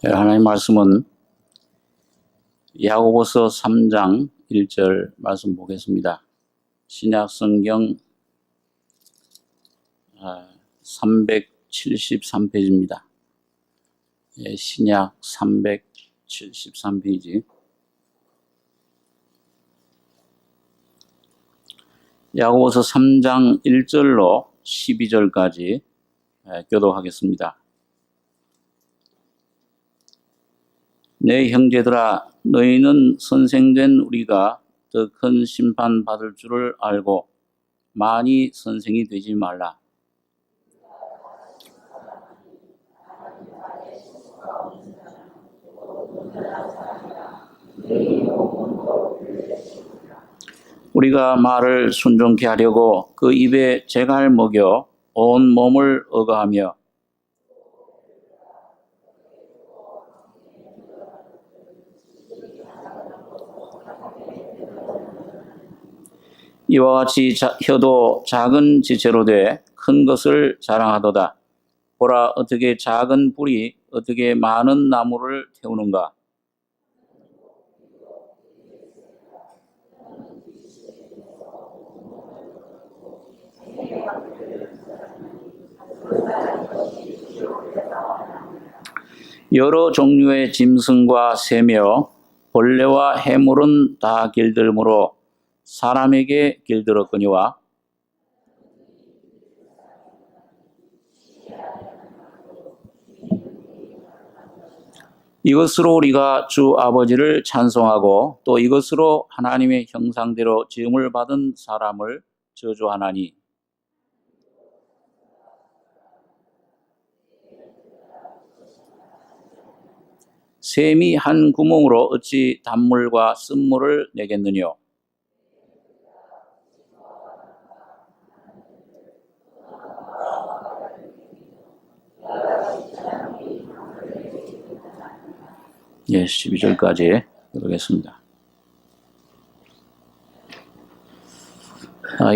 하나님 말씀은 야고보서 3장 1절 말씀 보겠습니다. 신약 성경 373페이지입니다. 신약 373페이지. 야고보서 3장 1절로 12절까지 교독하겠습니다. 내 형제들아, 너희는 선생된 우리가 더 큰 심판 받을 줄을 알고 많이 선생이 되지 말라. 우리가 말을 순종케 하려고 그 입에 재갈 먹여 온 몸을 억어하며 이와 같이 혀도 작은 지체로 돼 큰 것을 자랑하도다. 보라, 어떻게 작은 불이 어떻게 많은 나무를 태우는가. 여러 종류의 짐승과 새며 벌레와 해물은 다 길들므로 사람에게 길들었거니와 이것으로 우리가 주 아버지를 찬송하고 또 이것으로 하나님의 형상대로 지음을 받은 사람을 저주하나니 샘이 한 구멍으로 어찌 단물과 쓴물을 내겠느뇨. 예, 12절까지 읽겠습니다.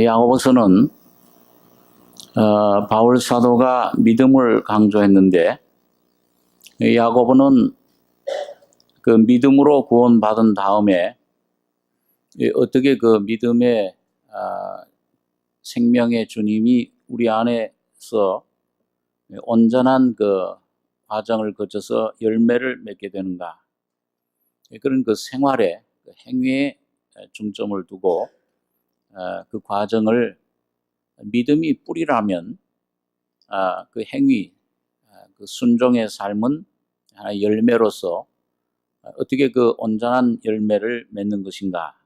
야고보서는 바울 사도가 믿음을 강조했는데 야고보는 그 믿음으로 구원받은 다음에 어떻게 그 믿음의 생명의 주님이 우리 안에서 온전한 그 과정을 거쳐서 열매를 맺게 되는가. 그런 그 생활에, 그 행위에 중점을 두고 그 과정을 믿음이 뿌리라면 그 행위, 그 순종의 삶은 하나의 열매로서 어떻게 그 온전한 열매를 맺는 것인가.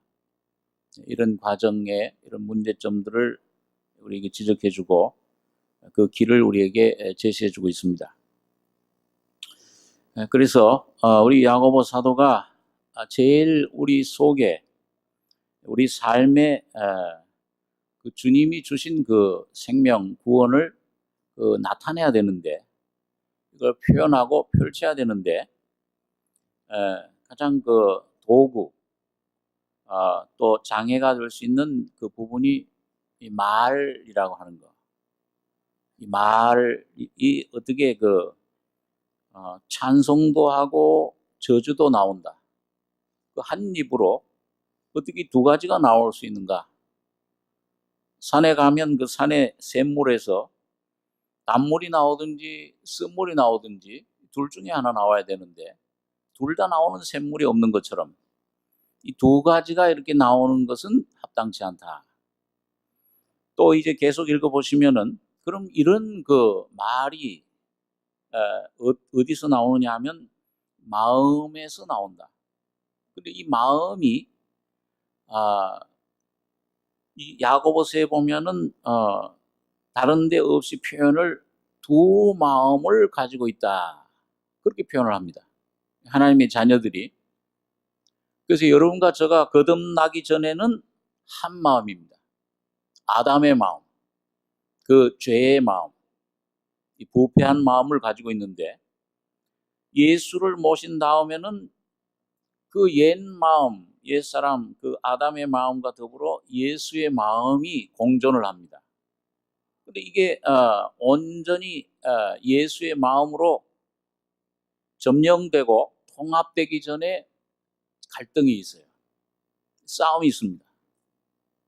이런 과정의 이런 문제점들을 우리에게 지적해주고 그 길을 우리에게 제시해주고 있습니다. 그래서 우리 야고보 사도가 제일 우리 속에 우리 삶에 그 주님이 주신 그 생명 구원을 나타내야 되는데 이걸 표현하고 펼쳐야 되는데 가장 그 도구 또 장애가 될 수 있는 그 부분이 이 말이라고 하는 거. 이 말이 어떻게 그 찬송도 하고 저주도 나온다. 그 한 입으로 어떻게 두 가지가 나올 수 있는가? 산에 가면 그 산의 샘물에서 단물이 나오든지 쓴물이 나오든지 둘 중에 하나 나와야 되는데 둘 다 나오는 샘물이 없는 것처럼 이 두 가지가 이렇게 나오는 것은 합당치 않다. 또 이제 계속 읽어보시면은 그럼 이런 그 말이 어디서 나오느냐 하면 마음에서 나온다. 근데 이 마음이 이 야고보서에 보면은 다른 데 없이 표현을 두 마음을 가지고 있다. 그렇게 표현을 합니다. 하나님의 자녀들이. 그래서 여러분과 저가 거듭나기 전에는 한 마음입니다. 아담의 마음, 그 죄의 마음, 이 부패한 마음을 가지고 있는데 예수를 모신 다음에는 그 옛 마음, 옛사람, 그 아담의 마음과 더불어 예수의 마음이 공존을 합니다. 근데 이게 온전히 예수의 마음으로 점령되고 통합되기 전에 갈등이 있어요. 싸움이 있습니다.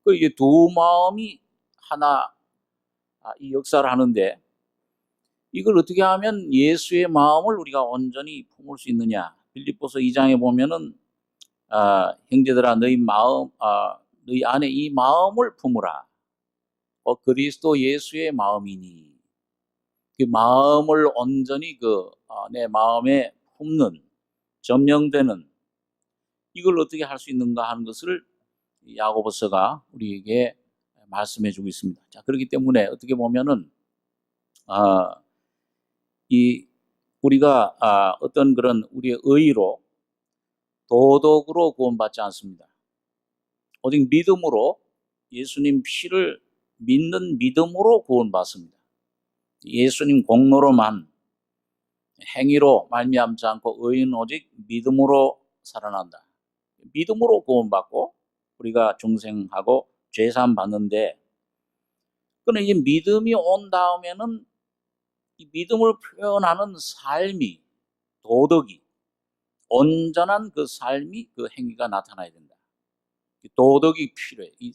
이게 두 마음이 하나 이 역사를 하는데, 이걸 어떻게 하면 예수의 마음을 우리가 온전히 품을 수 있느냐? 빌립보서 2장에 보면은 형제들아 너희 안에 이 마음을 품으라. 그리스도 예수의 마음이니. 그 마음을 온전히 내 마음에 품는, 점령되는, 이걸 어떻게 할 수 있는가 하는 것을 야고보서가 우리에게 말씀해 주고 있습니다. 자, 그렇기 때문에 어떻게 보면은 우리가 어떤 그런 우리의 의로, 도덕으로 구원받지 않습니다. 오직 믿음으로, 예수님 피를 믿는 믿음으로 구원받습니다. 예수님 공로로만, 행위로 말미암지 않고 의인은 오직 믿음으로 살아난다. 믿음으로 구원받고 우리가 중생하고 죄사함 받는데, 그런데 이 믿음이 온 다음에는 이 믿음을 표현하는 삶이, 도덕이, 온전한 그 삶이, 그 행위가 나타나야 된다. 도덕이 필요해. 이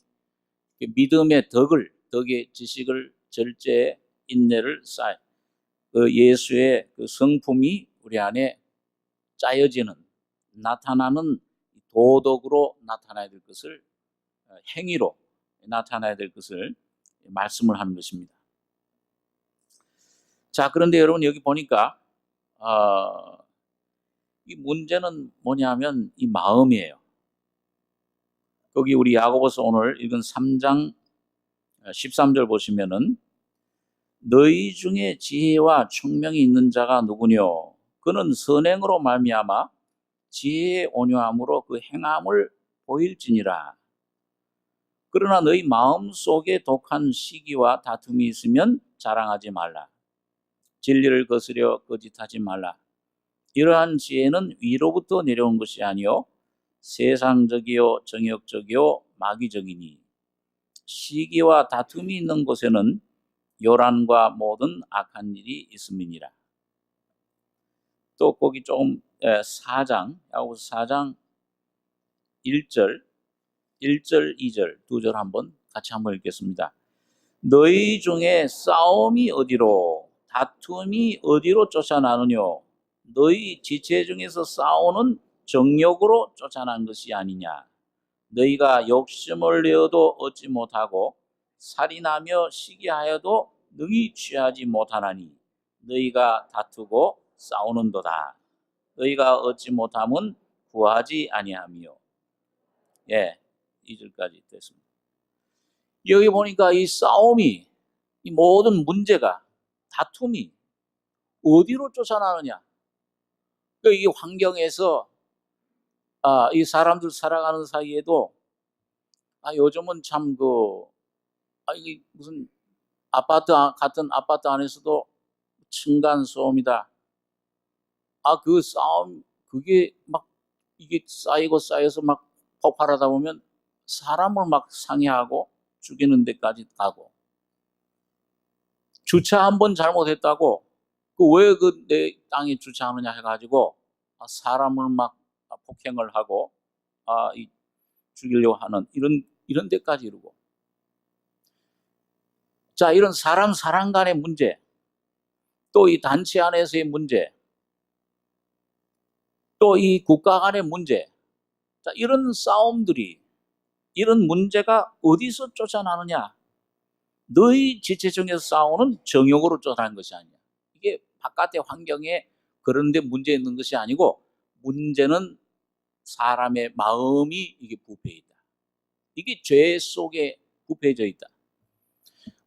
믿음의 덕의 지식을, 절제, 인내를 쌓아, 예수의 그 성품이 우리 안에 짜여지는, 나타나는 도덕으로 나타나야 될 것을, 행위로 나타나야 될 것을 말씀을 하는 것입니다. 자, 그런데 여러분 여기 보니까 이 문제는 뭐냐면 이 마음이에요. 거기 우리 야고보서 오늘 읽은 3장 13절 보시면은 너희 중에 지혜와 총명이 있는 자가 누구뇨? 그는 선행으로 말미암아 지혜의 온유함으로 그 행함을 보일지니라. 그러나 너희 마음속에 독한 시기와 다툼이 있으면 자랑하지 말라. 진리를 거스려 거짓하지 말라. 이러한 지혜는 위로부터 내려온 것이 아니요 세상적이요 정욕적이요 마귀적이니 시기와 다툼이 있는 곳에는 요란과 모든 악한 일이 있음이니라. 또 거기 조금 4장, 야고보서 4장 1절, 2절, 2절 같이 한번 읽겠습니다. 너희 중에 싸움이 어디로, 다툼이 어디로 쫓아나느뇨? 너희 지체 중에서 싸우는 정욕으로 쫓아난 것이 아니냐? 너희가 욕심을 내어도 얻지 못하고 살인하며 시기하여도 능히 취하지 못하나니 너희가 다투고 싸우는도다. 너희가 얻지 못함은 구하지 아니하며. 2절까지 됐습니다. 여기 보니까 이 싸움이, 이 모든 문제가, 다툼이 어디로 쫓아나느냐? 이 환경에서 이 사람들 살아가는 사이에도 요즘은 참 이게 무슨 같은 아파트 안에서도 층간 소음이다. 그 싸움, 그게 막 이게 쌓여서 막 폭발하다 보면 사람을 막 상해하고 죽이는 데까지 가고, 주차 한번 잘못했다고 왜 내 땅에 주차하느냐 해가지고 사람을 막 폭행을 하고 죽이려고 하는 이런 데까지 이르고. 자, 이런 사람 간의 문제, 또 이 단체 안에서의 문제, 또 이 국가 간의 문제, 자, 이런 싸움들이, 이런 문제가 어디서 쫓아나느냐? 너희 지체중에서 싸우는 정욕으로 쫓아나는 것이 아니야. 이게 바깥의 환경에 그런 데 문제 있는 것이 아니고, 문제는 사람의 마음이 이게 부패해 있다. 이게 죄 속에 부패해져 있다.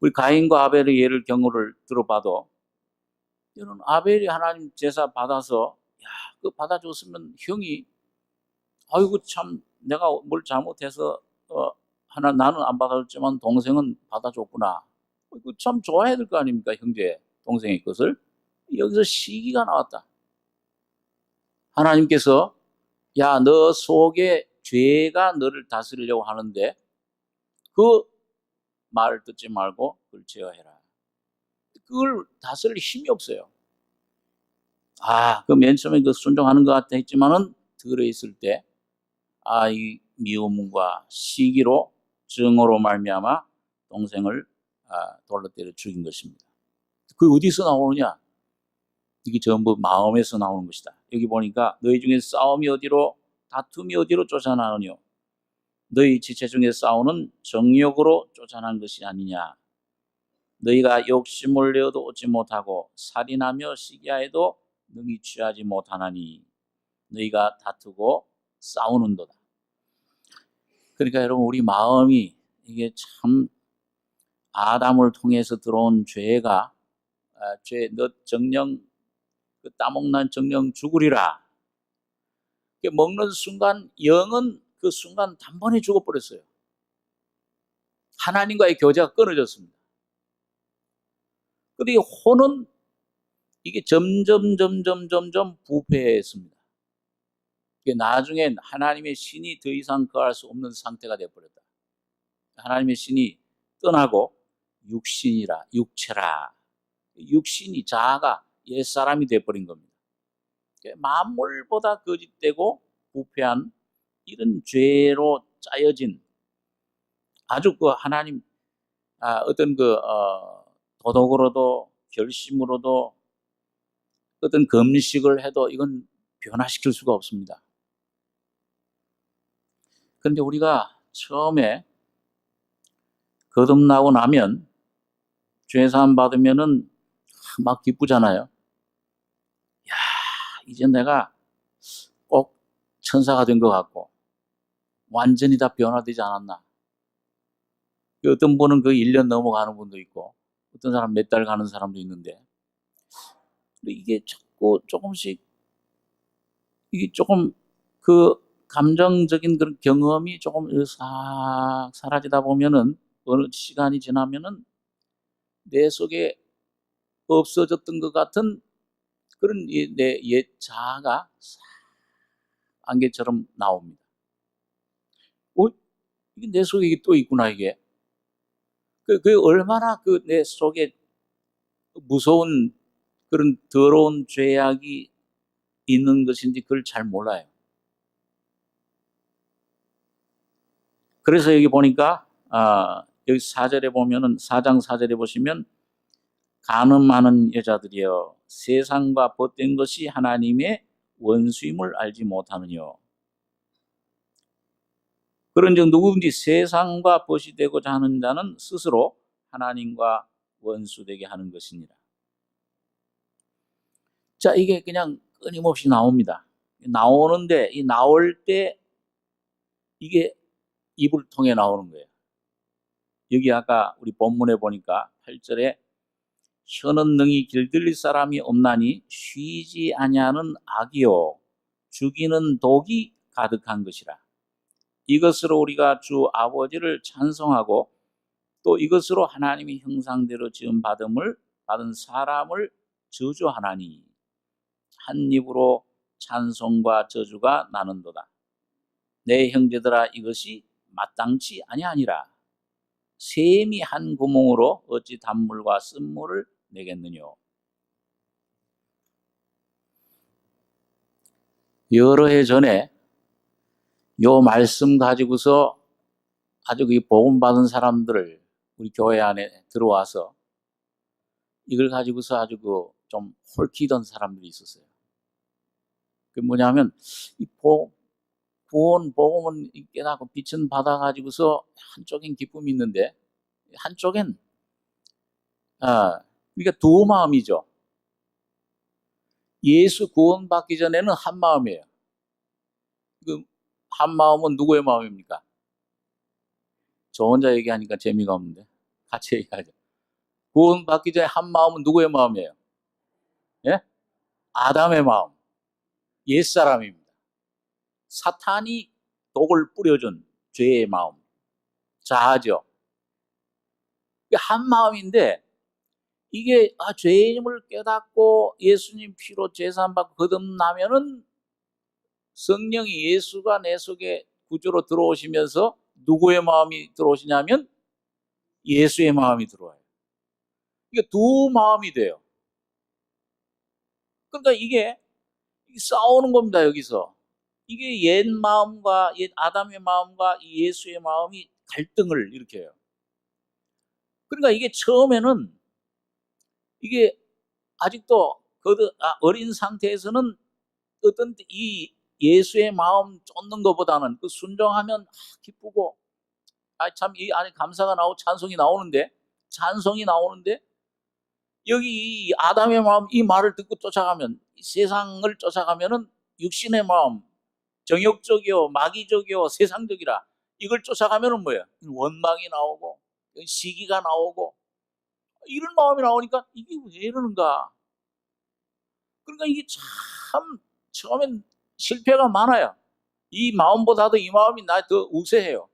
우리 가인과 아벨의 예를 경우를 들어봐도, 이런 아벨이 하나님 제사 받아서 그거 받아줬으면 형이 아이고 참 내가 뭘 잘못해서 나는 안 받아줬지만 동생은 받아줬구나. 이거 참 좋아해야 될 거 아닙니까? 형제 동생의 것을. 여기서 시기가 나왔다. 하나님께서 너 속에 죄가 너를 다스리려고 하는데 그 말을 듣지 말고 그걸 제어해라. 그걸 다스릴 힘이 없어요. 그 맨 처음에 그 순종하는 것 같아 했지만은 들어있을 때, 이 미움과 시기로 증오로 말미암아 동생을 돌로 때려 죽인 것입니다. 그 어디서 나오느냐? 이게 전부 마음에서 나오는 것이다. 여기 보니까 너희 중에 싸움이 어디로, 다툼이 어디로 쫓아나느뇨? 너희 지체 중에 싸우는 정욕으로 쫓아난 것이 아니냐? 너희가 욕심을 내어도 얻지 못하고 살인하며 시기하여도 능히 취하지 못하나니 너희가 다투고 싸우는도다. 그러니까 여러분, 우리 마음이 이게 참 아담을 통해서 들어온 죄가 죄 너 정령 그 따먹는 정령 죽으리라. 먹는 순간 영은 그 순간 단번에 죽어버렸어요. 하나님과의 교제가 끊어졌습니다. 근데 이 혼은 이게 점점 부패했습니다. 나중엔 하나님의 신이 더 이상 거할 수 없는 상태가 되어버렸다. 하나님의 신이 떠나고 육신이라, 육체라. 육신이 자아가 옛사람이 되어버린 겁니다. 만물보다 거짓되고 부패한 이런 죄로 짜여진 아주 그 하나님 어떤 도덕으로도 결심으로도 어떤 금식을 해도 이건 변화시킬 수가 없습니다. 그런데 우리가 처음에 거듭나고 나면 죄사함 받으면은 막 기쁘잖아요. 야, 이제 내가 꼭 천사가 된 것 같고 완전히 다 변화되지 않았나. 어떤 분은 그 1년 넘어가는 분도 있고 어떤 사람 몇 달 가는 사람도 있는데 이게 자꾸 조금씩 이게 조금 그 감정적인 그런 경험이 조금 싹 사라지다 보면은 어느 시간이 지나면은 내 속에 없어졌던 것 같은 그런 내 옛 자아가 안개처럼 나옵니다. 이게 내 속에 또 있구나, 이게. 그게 얼마나 그 내 속에 무서운 그런 더러운 죄악이 있는 것인지 그걸 잘 몰라요. 그래서 여기 보니까 여기 4절에 보면은 4장 4절에 보시면 간음하는 여자들이여 세상과 벗된 것이 하나님의 원수임을 알지 못하느뇨. 그런즉 누구든지 세상과 벗이 되고자 하는 자는 스스로 하나님과 원수되게 하는 것이니라. 자, 이게 그냥 끊임없이 나옵니다. 나오는데 이 나올 때 이게 입을 통해 나오는 거예요. 여기 아까 우리 본문에 보니까 8절에 혀는 능히 길들일 사람이 없나니 쉬지 아니하는 악이요 죽이는 독이 가득한 것이라. 이것으로 우리가 주 아버지를 찬송하고 또 이것으로 하나님의 형상대로 지음 받은 사람을 저주하나니 한 입으로 찬송과 저주가 나는도다. 내 형제들아 이것이 마땅치 아니하니라. 샘이 한 구멍으로 어찌 단물과 쓴물을 내겠느뇨. 여러 해 전에 요 말씀 가지고서 아주 그 복음 받은 사람들을 우리 교회 안에 들어와서 이걸 가지고서 아주 좀 홀키던 사람들이 있었어요. 그게 뭐냐면 이 구원 복음은 깨닫고 빛은 받아 가지고서 한쪽엔 기쁨이 있는데 한쪽엔 그러니까 두 마음이죠. 예수 구원 받기 전에는 한 마음이에요. 그 한 마음은 누구의 마음입니까? 저 혼자 얘기하니까 재미가 없는데 같이 얘기하죠. 구원 받기 전에 한 마음은 누구의 마음이에요? 예? 아담의 마음, 옛사람입니다. 사탄이 독을 뿌려준 죄의 마음, 자아죠. 한 마음인데 이게 죄임을 깨닫고 예수님 피로 제사함받고 거듭나면은 성령이 예수가 내 속에 구주로 들어오시면서 누구의 마음이 들어오시냐면 예수의 마음이 들어와요. 이게 두 마음이 돼요. 그러니까 이게 싸우는 겁니다, 여기서. 이게 옛 마음과, 옛 아담의 마음과 이 예수의 마음이 갈등을 일으켜요. 그러니까 이게 처음에는 이게 아직도 어린 상태에서는 어떤 이 예수의 마음 쫓는 것보다는 그 순종하면 기쁘고, 참 이 안에 감사가 나오고 찬송이 나오는데 여기 이 아담의 마음, 이 말을 듣고 쫓아가면, 이 세상을 쫓아가면은 육신의 마음, 정욕적이요, 마귀적이요, 세상적이라 이걸 쫓아가면은 뭐예요? 원망이 나오고 시기가 나오고 이런 마음이 나오니까 이게 왜 이러는가? 그러니까 이게 참 처음엔 실패가 많아요. 이 마음보다도 이 마음이 나 더 우세해요.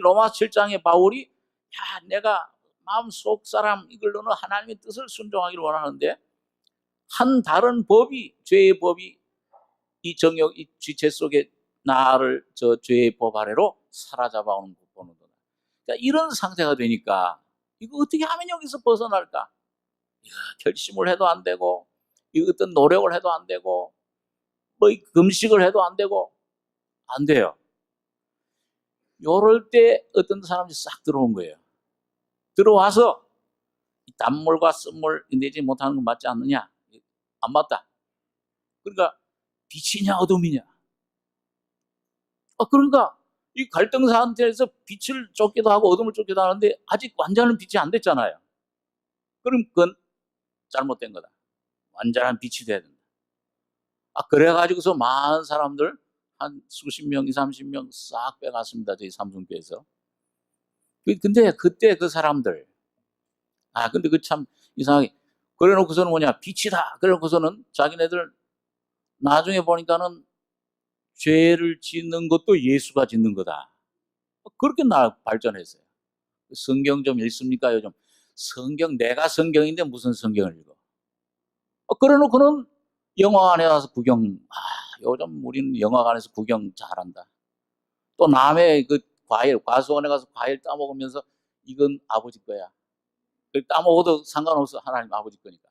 로마 7장에 바울이 내가 마음속 사람 이걸로는 하나님의 뜻을 순종하기를 원하는데 한 다른 법이, 죄의 법이 이 정욕, 이 지체 속에 나를 저 죄의 법 아래로 사로잡아오는 것 보는 거다. 그러니까 이런 상태가 되니까 이거 어떻게 하면 여기서 벗어날까? 결심을 해도 안 되고, 이 어떤 노력을 해도 안 되고, 뭐 금식을 해도 안 되고, 안 돼요. 요럴 때 어떤 사람이 싹 들어온 거예요. 들어와서 단물과 쓴물 내지 못하는 건 맞지 않느냐? 안 맞다. 그러니까 빛이냐 어둠이냐? 그러니까 이 갈등 상태에서 빛을 쫓기도 하고 어둠을 쫓기도 하는데 아직 완전한 빛이 안 됐잖아요. 그럼 그건 잘못된 거다. 완전한 빛이 돼야 된다. 그래가지고서 많은 사람들 한 수십 명, 20, 30명 싹 빼갔습니다. 저희 삼성교에서. 근데 그때 그 사람들, 근데 그 참 이상하게, 그래 놓고서는 뭐냐, 빛이다. 그래 놓고서는 자기네들 나중에 보니까는 죄를 짓는 것도 예수가 짓는 거다. 그렇게 발전했어요. 성경 좀 읽습니까, 요즘? 성경, 내가 성경인데 무슨 성경을 읽어? 그래 놓고는 영화관에 가서 구경, 요즘 우리는 영화관에서 구경 잘한다. 또 남의 그 과수원에 가서 과일 따먹으면서 이건 아버지 거야. 따먹어도 상관없어. 하나님 아버지 거니까.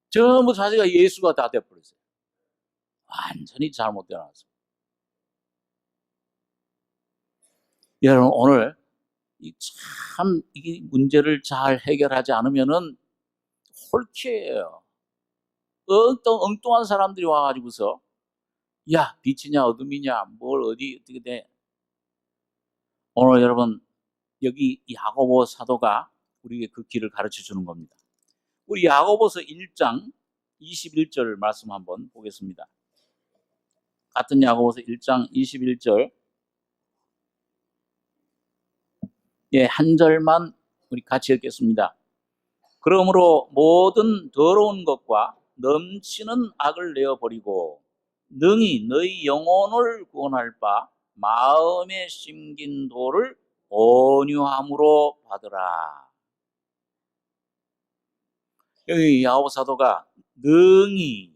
전부 자기가 예수가 다 돼버렸어요. 완전히 잘못되어 놨어요. 여러분, 오늘 이 문제를 잘 해결하지 않으면은 홀키예요. 엉뚱한 사람들이 와가지고서 야, 빛이냐 어둠이냐, 뭘 어떻게 돼? 오늘 여러분, 여기 야고보 사도가 우리에게 그 길을 가르쳐 주는 겁니다. 우리 야고보서 1장 21절 말씀 한번 보겠습니다. 같은 야고보서 1장 21절, 한 절만 우리 같이 읽겠습니다. 그러므로 모든 더러운 것과 넘치는 악을 내어버리고 능히 너희 영혼을 구원할 바 마음에 심긴 도를 온유함으로 받으라. 여기 야고보 사도가 능히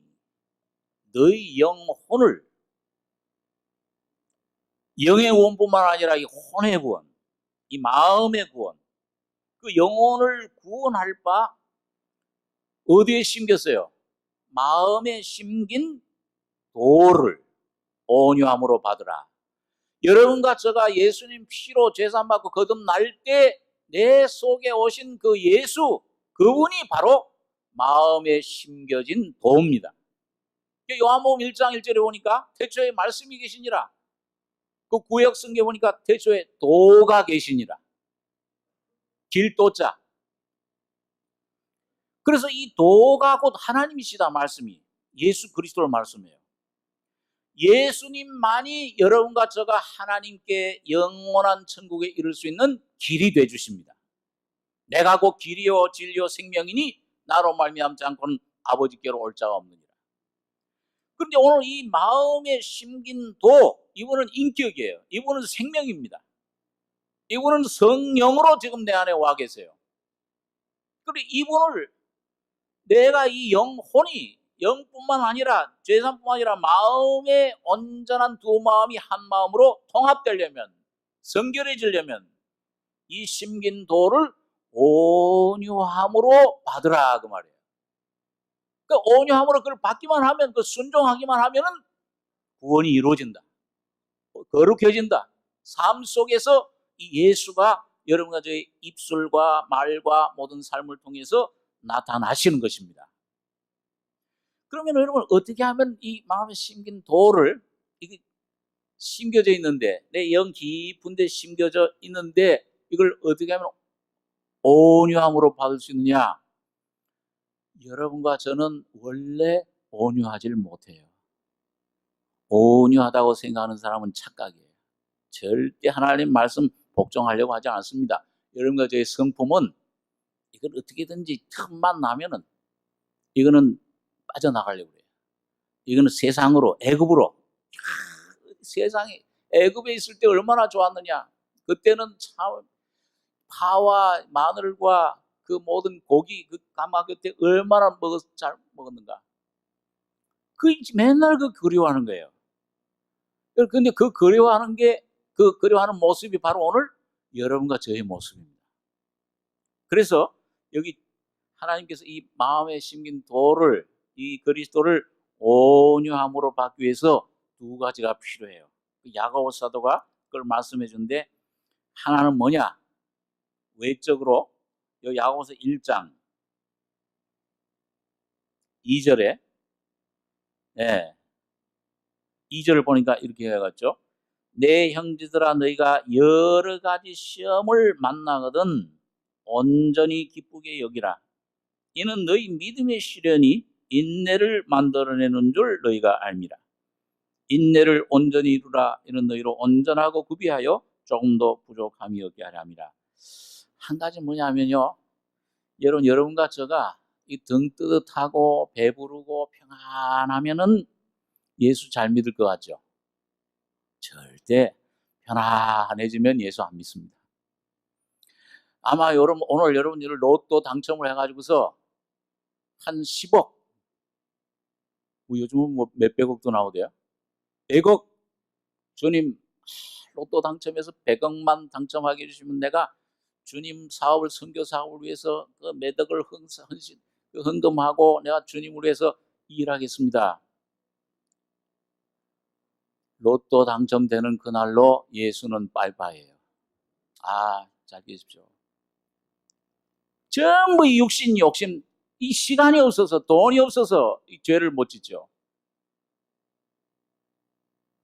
너희 영혼을, 영의 구원뿐만 아니라 이 혼의 구원, 이 마음의 구원, 그 영혼을 구원할 바 어디에 심겼어요? 마음에 심긴 도를 온유함으로 받으라. 여러분과 저가 예수님 피로 제사받고 거듭날 때 내 속에 오신 그 예수, 그분이 바로 마음에 심겨진 도입니다. 요한복음 1장 1절에 보니까 태초에 말씀이 계시니라. 그 구역 성경에 보니까 태초에 도가 계시니라. 길도자. 그래서 이 도가 곧 하나님이시다 말씀이. 예수 그리스도를 말씀해요. 예수님만이 여러분과 저가 하나님께 영원한 천국에 이를 수 있는 길이 되어 주십니다. 내가 곧 길이요 진리요 생명이니 나로 말미암지 않고는 아버지께로 올 자가 없느니라. 그런데 오늘 이 마음에 심긴 도, 이분은 인격이에요. 이분은 생명입니다. 이분은 성령으로 지금 내 안에 와 계세요. 그리고 이분을 내가 이 영혼이, 영뿐만 아니라 죄산뿐만 아니라 마음의 온전한 두 마음이 한 마음으로 통합되려면, 성결해지려면 이 심긴 도를 온유함으로 받으라 그 말이에요. 그 온유함으로 그걸 받기만 하면, 그 순종하기만 하면은 구원이 이루어진다. 거룩해진다. 삶 속에서 이 예수가 여러분과 저의 입술과 말과 모든 삶을 통해서 나타나시는 것입니다. 그러면 여러분 어떻게 하면 이 마음에 심긴 돌을, 이게 심겨져 있는데, 내 영 깊은 데 심겨져 있는데 이걸 어떻게 하면 온유함으로 받을 수 있느냐? 여러분과 저는 원래 온유하지를 못해요. 온유하다고 생각하는 사람은 착각이에요. 절대 하나님 말씀 복종하려고 하지 않습니다. 여러분과 저의 성품은 이걸 어떻게든지 틈만 나면은 이거는 빠져나가려고 해요. 이거는 세상으로, 애굽으로. 세상에 애굽에 있을 때 얼마나 좋았느냐. 그때는 참 파와 마늘과 그 모든 고기, 그 가마 그때 얼마나 잘 먹었는가. 그 맨날 그 그리워하는 거예요. 그런데 그 그리워하는 게, 그 그리워하는 모습이 바로 오늘 여러분과 저의 모습입니다. 그래서 여기 하나님께서 이 마음에 심긴 돌을, 이 그리스도를 온유함으로 받기 위해서 두 가지가 필요해요. 야고보 사도가 그걸 말씀해 준데, 하나는 뭐냐? 외적으로 여기 야고보서 1장 2절에 2절을 보니까 이렇게 해갔죠. 내 형제들아, 너희가 여러 가지 시험을 만나거든 온전히 기쁘게 여기라. 이는 너희 믿음의 시련이 인내를 만들어내는 줄 너희가 알미라. 인내를 온전히 이루라. 이는 너희로 온전하고 구비하여 조금도 부족함이 없게 하려 함이라. 한 가지 뭐냐면요, 여러분과 저가 이 등 뜨뜻하고 배부르고 평안하면은 예수 잘 믿을 것 같죠? 절대 편안해지면 예수 안 믿습니다. 아마 오늘 여러분들 로또 당첨을 해가지고서 한 10억, 요즘은 뭐 몇백억도 나오대요. 100억, 주님 로또 당첨해서 100억만 당첨하게 해주시면 내가 주님 사업을, 선교 사업을 위해서 그 몇 억을 헌금하고 내가 주님을 위해서 일하겠습니다. 로또 당첨되는 그날로 예수는 빠이빠이예요. 잘 계십시오. 전부 이 욕심, 이 시간이 없어서, 돈이 없어서 이 죄를 못 짓죠.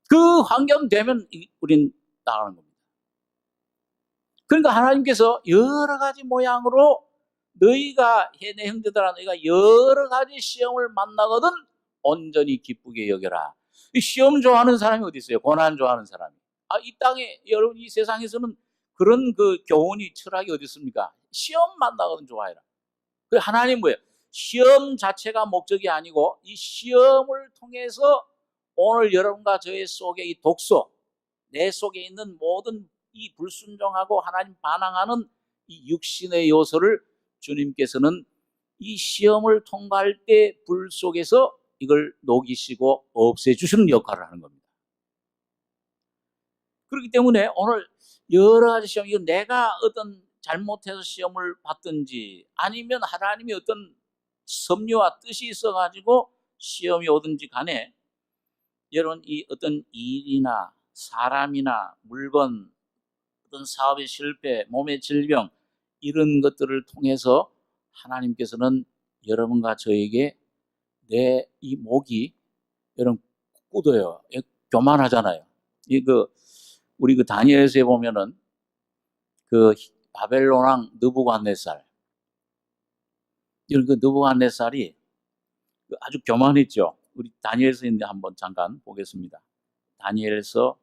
그 환경 되면 우린 나가는 겁니다. 그러니까 하나님께서 여러 가지 모양으로 너희가, 내 형제들아, 너희가 여러 가지 시험을 만나거든 온전히 기쁘게 여겨라. 이 시험 좋아하는 사람이 어디 있어요? 고난 좋아하는 사람이. 이 땅에, 여러분 이 세상에서는 그런 그 교훈이, 철학이 어디 있습니까? 시험 만나거든 좋아해라. 그 하나님 뭐예요? 시험 자체가 목적이 아니고 이 시험을 통해서 오늘 여러분과 저의 속에 이 독소, 내 속에 있는 모든 이 불순종하고 하나님 반항하는 이 육신의 요소를 주님께서는 이 시험을 통과할 때 불 속에서 이걸 녹이시고 없애주시는 역할을 하는 겁니다. 그렇기 때문에 오늘 여러 가지 시험, 이거 내가 어떤 잘못해서 시험을 받든지 아니면 하나님이 어떤 섭리와 뜻이 있어가지고 시험이 오든지 간에, 여러분 이 어떤 일이나 사람이나 물건, 어떤 사업의 실패, 몸의 질병, 이런 것들을 통해서 하나님께서는 여러분과 저에게 내 이 목이, 여러분 굳어요. 교만하잖아요. 우리 그 다니엘서에 보면은 그 바벨론 왕 느부갓네살, 이런 그 느부갓네살이 아주 교만했죠. 우리 다니엘서인데 한번 잠깐 보겠습니다. 다니엘서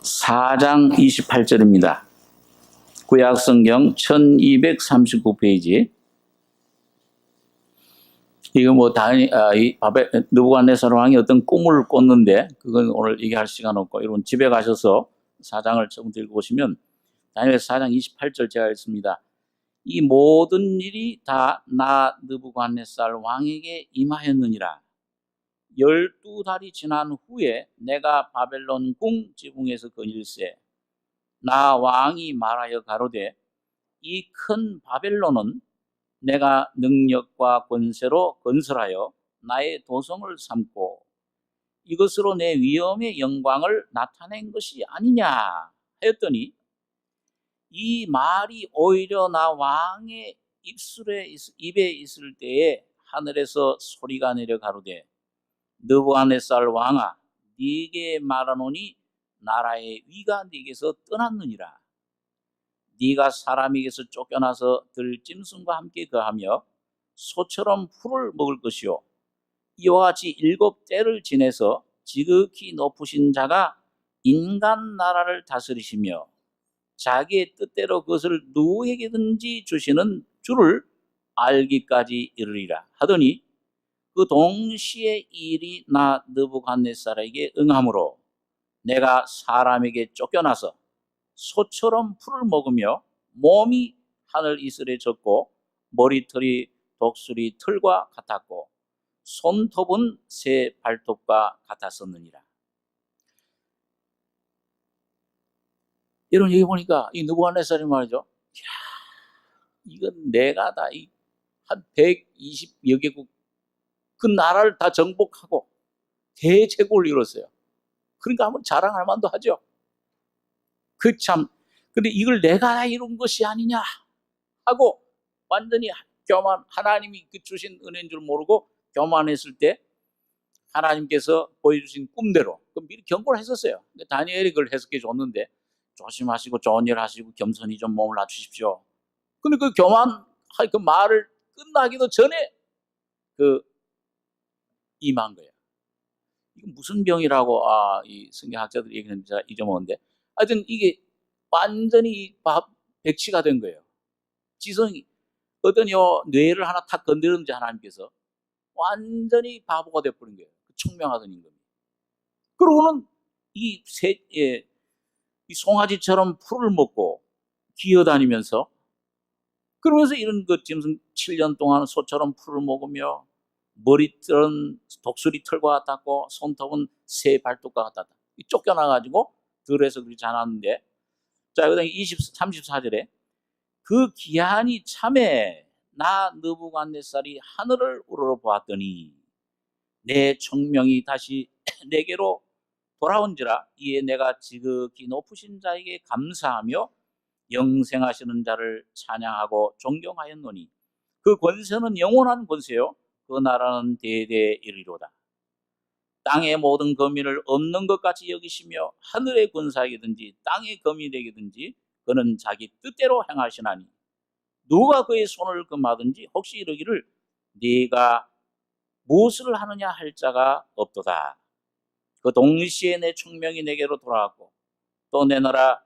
4장 28절입니다. 구약성경 1239페이지. 이거 뭐 느부갓네살 왕이 어떤 꿈을 꿨는데 그건 오늘 얘기할 시간 없고, 여러분 집에 가셔서 4장을 조금 읽어보시면 다니엘 4장 28절 제가 읽습니다. 이 모든 일이 다 나 느부갓네살 왕에게 임하였느니라. 12달이 지난 후에 내가 바벨론 궁 지붕에서 거닐세 나 왕이 말하여 가로되 이 큰 바벨론은 내가 능력과 권세로 건설하여 나의 도성을 삼고 이것으로 내 위엄의 영광을 나타낸 것이 아니냐 하였더니 이 말이 오히려 나 왕의 입에 있을 때에 하늘에서 소리가 내려 가로되 느부갓네살 왕아 네게 말하노니 나라의 위가 네게서 떠났느니라. 네가 사람에게서 쫓겨나서 들짐승과 함께 거하며 소처럼 풀을 먹을 것이요 이와 같이 7때를 지내서 지극히 높으신 자가 인간 나라를 다스리시며 자기의 뜻대로 그것을 누구에게든지 주시는 줄을 알기까지 이르리라 하더니 그 동시에 이 일이 나 느부갓네살에게 응함으로 내가 사람에게 쫓겨나서 소처럼 풀을 먹으며 몸이 하늘 이슬에 젖고 머리털이 독수리 털과 같았고 손톱은 새 발톱과 같았었느니라. 여러분 여기 보니까 이 느부갓네살이 말이죠. 이야, 이건 내가 다 한 120여 개국 그 나라를 다 정복하고 대제국을 이뤘어요. 그러니까 한번 자랑할 만도 하죠. 그 참, 근데 이걸 내가 이룬 것이 아니냐 하고 완전히 교만, 하나님이 그 주신 은혜인 줄 모르고 교만했을 때 하나님께서 보여주신 꿈대로 미리 경고를 했었어요. 다니엘이 그걸 해석해 줬는데 조심하시고 좋은 일 하시고 겸손히 좀 몸을 낮추십시오. 근데 그 교만, 그 말을 끝나기도 전에 임한 거예요. 이건 무슨 병이라고 이 성경학자들이 얘기하는지 제가 잊어먹었는데 하여튼 이게 완전히 백치가 된 거예요. 지성이 어떤 뇌를 하나 탁 건드렸는지 하나님께서 완전히 바보가 돼버린 거예요. 청명하던 임금이. 그러고는 이 송아지처럼 풀을 먹고 기어다니면서 그러면서 이런 짐승 7년 동안 소처럼 풀을 먹으며 머리털은 독수리 털과 같았고 손톱은 새 발톱과 같았다. 쫓겨나가지고 들에서 그렇게 자랐는데 자 그다음에 34절에 그 기한이 참에 나 느부갓네살이 하늘을 우러러보았더니 내 청명이 다시 내게로 돌아온지라 이에 내가 지극히 높으신 자에게 감사하며 영생하시는 자를 찬양하고 존경하였노니 그 권세는 영원한 권세요 그 나라는 대대에 이르리로다. 땅의 모든 거민을 없는 것 같이 여기시며 하늘의 권사에게든지 땅의 거민에게든지 그는 자기 뜻대로 행하시나니 누가 그의 손을 금하든지 혹시 이르기를 네가 무엇을 하느냐 할 자가 없도다. 그 동시에 내 총명이 내게로 돌아왔고 또 내 나라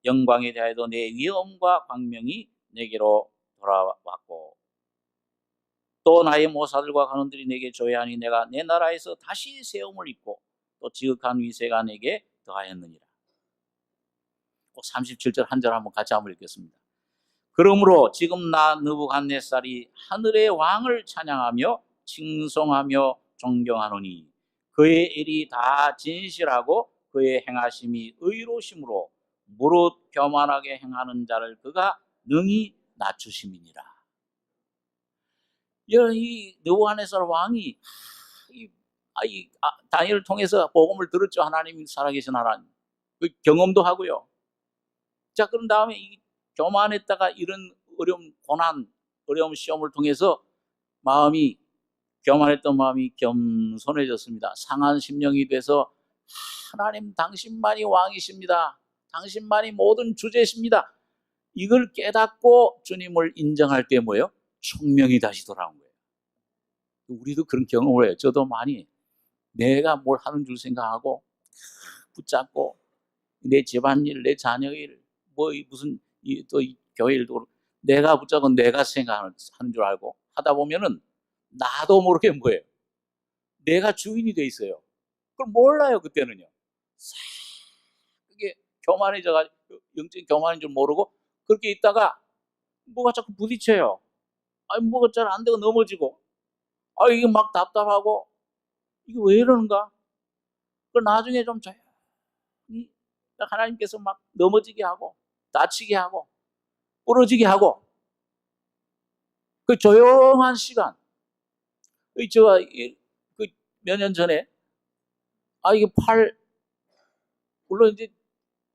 영광에 대하여도 내 위엄과 광명이 내게로 돌아왔고 또 나의 모사들과 관원들이 내게 조회하니 내가 내 나라에서 다시 세움을 입고 또 지극한 위세가 내게 더하였느니라. 37절 한 절 한번 같이 한번 읽겠습니다. 그러므로 지금 나 느부갓네살이 하늘의 왕을 찬양하며 칭송하며 존경하노니 그의 일이 다 진실하고 그의 행하심이 의로심으로 무릇 교만하게 행하는 자를 그가 능히 낮추심이니라. 이 느부갓네살 왕이 다니엘을 통해서 복음을 들었죠. 하나님이 살아계신 하나님. 그 경험도 하고요. 자, 그런 다음에 이 교만했다가 이런 어려움, 고난, 어려움 시험을 통해서 교만했던 마음이 겸손해졌습니다. 상한 심령이 돼서 하나님 당신만이 왕이십니다. 당신만이 모든 주제십니다. 이걸 깨닫고 주님을 인정할 때 뭐예요? 총명이 다시 돌아온 거예요. 우리도 그런 경험을 해요. 저도 많이 내가 뭘 하는 줄 생각하고 붙잡고 내 집안일, 내 자녀일, 무슨 또 교회 일도 내가 붙잡고 내가 생각하는 줄 알고 하다 보면은 나도 모르게 뭐예요? 내가 주인이 돼 있어요. 그걸 몰라요 그때는요. 그게 교만해져가지고 영적인 교만인 줄 모르고 그렇게 있다가 뭐가 자꾸 부딪혀요. 아니, 뭐가 잘 안 되고 넘어지고. 아, 이게 막 답답하고, 이게 왜 이러는가? 그 나중에 좀 조용히 하나님께서 막 넘어지게 하고, 다치게 하고, 부러지게 하고, 그 조용한 시간. 제가 그 몇 년 전에, 이게 물론 이제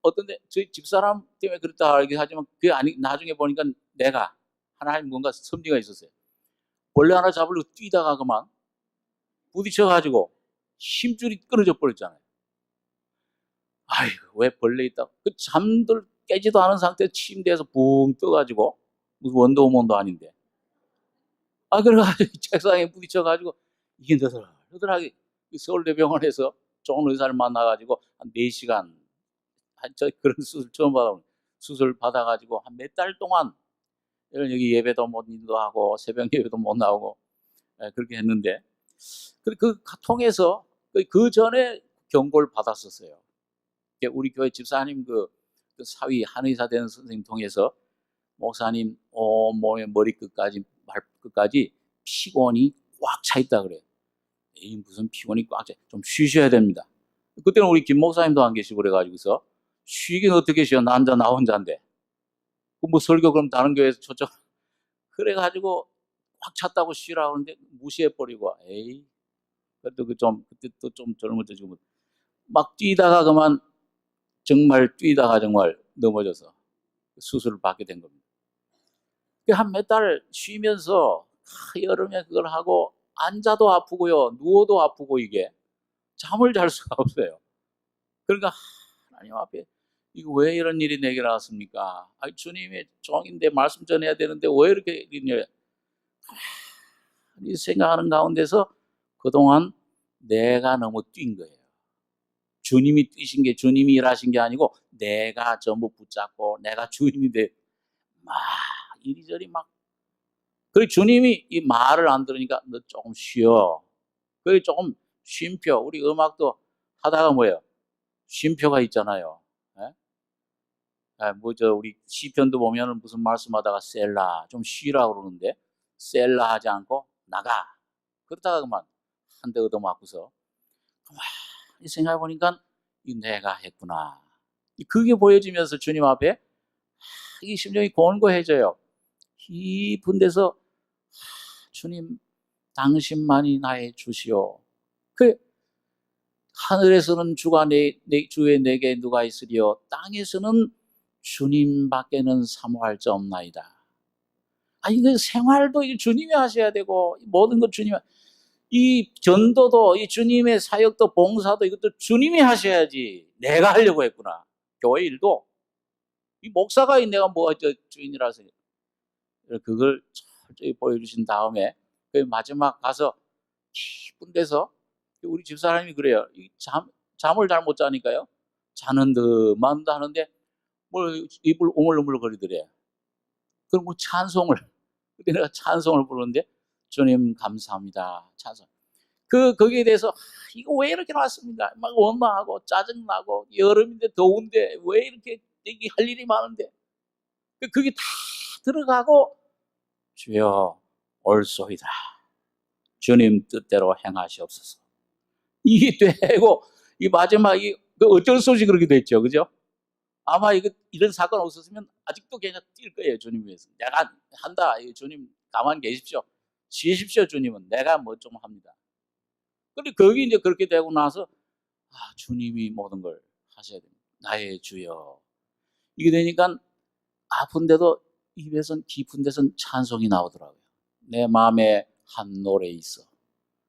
어떤데, 저희 집사람 때문에 그렇다 하지만, 그게 나중에 보니까 내가, 하나님 뭔가 섭리가 있었어요. 벌레 하나 잡으려고 뛰다가 그만 부딪혀가지고 힘줄이 끊어져 버렸잖아요. 아이고, 왜 벌레 있다. 잠들 깨지도 않은 상태에서 침대에서 붕 떠가지고, 무슨 원더우먼도 아닌데. 그래가지고 책상에 부딪혀가지고, 이게 너덜너덜하게 서울대병원에서 좋은 의사를 만나가지고, 한 4시간, 그런 수술 처음 수술 받아가지고, 한 몇 달 동안, 여기 예배도 못 인도하고, 새벽 예배도 못 나오고, 그렇게 했는데, 통해서, 그 전에 경고를 받았었어요. 우리 교회 집사님 그 사위 한의사 되는 선생님 통해서 목사님 온몸의 머리끝까지 발끝까지 피곤이 꽉 차 있다 그래요. 무슨 피곤이 꽉 차? 좀 쉬셔야 됩니다. 그때는 우리 김 목사님도 안 계시고 그래가지고서 쉬긴 어떻게 쉬어? 나 혼자인데. 뭐 설교 그럼 다른 교회에서 초청. 그래가지고 꽉 찼다고 쉬라고 하는데 무시해버리고, 그래도 그때 또 좀 젊을 때 지금 막 뛰다가 정말 넘어져서 수술을 받게 된 겁니다. 한 몇 달 쉬면서 여름에 그걸 하고 앉아도 아프고요, 누워도 아프고, 이게 잠을 잘 수가 없어요. 그러니까 하나님 앞에 이거 왜 이런 일이 내게 나왔습니까? 주님의 종인데 말씀 전해야 되는데 왜 이렇게 일이냐, 이 생각하는 가운데서 그동안 내가 너무 뛴 거예요. 주님이 뛰신 게, 주님이 일하신 게 아니고 내가 전부 붙잡고 내가 주인이 돼 막 이리저리 막. 그리고 주님이 이 말을 안 들으니까 너 조금 쉬어. 그리고 조금 쉼표. 우리 음악도 하다가 뭐예요? 쉼표가 있잖아요. 우리 시편도 보면은 무슨 말씀하다가 셀라, 좀 쉬라고 그러는데, 셀라 하지 않고 나가. 그러다가 그만 한 대 얻어맞고서 가만히 생각해보니까 이 내가 했구나. 그게 보여지면서 주님 앞에 이 심정이 곤고해져요. 깊은 데서 주님, 당신만이 나의 주시오. 하늘에서는 주가 주의 내게 누가 있으리요, 땅에서는 주님밖에는 사모할 자 없나이다. 이거 생활도 주님이 하셔야 되고, 모든 것 주님이, 이 전도도, 이 주님의 사역도, 봉사도 이것도 주님이 하셔야지. 내가 하려고 했구나. 교회 일도 이 목사가 내가 주인이라서. 그걸 철저히 보여주신 다음에 마지막 가서 깊은 데서, 우리 집사람이 그래요. 잠을 잘 못 자니까요, 자는 듯만 하는데 뭘 입을 오물오물거리더래. 그럼 찬송을, 그때 내가 찬송을 부르는데, 주님 감사합니다, 찬송. 거기에 대해서 이거 왜 이렇게 나왔습니까? 막 원망하고 짜증나고, 여름인데 더운데 왜 이렇게 여기 할 일이 많은데, 그게 다 들어가고, 주여 옳소이다, 주님 뜻대로 행하시옵소서. 이게 되고, 이 마지막이 어쩔 수 없이 그렇게 됐죠, 그죠? 아마 이런 사건 없었으면 아직도 그냥 뛸 거예요, 주님 위해서. 내가 한다, 주님 가만히 계십시오, 쉬십시오, 주님은 내가 뭐 좀 합니다. 근데 거기 이제 그렇게 되고 나서 주님이 모든 걸 하셔야 됩니다. 나의 주여. 이게 되니까 아픈데도 입에선, 깊은 데선 찬송이 나오더라고요. 내 마음에 한 노래 있어.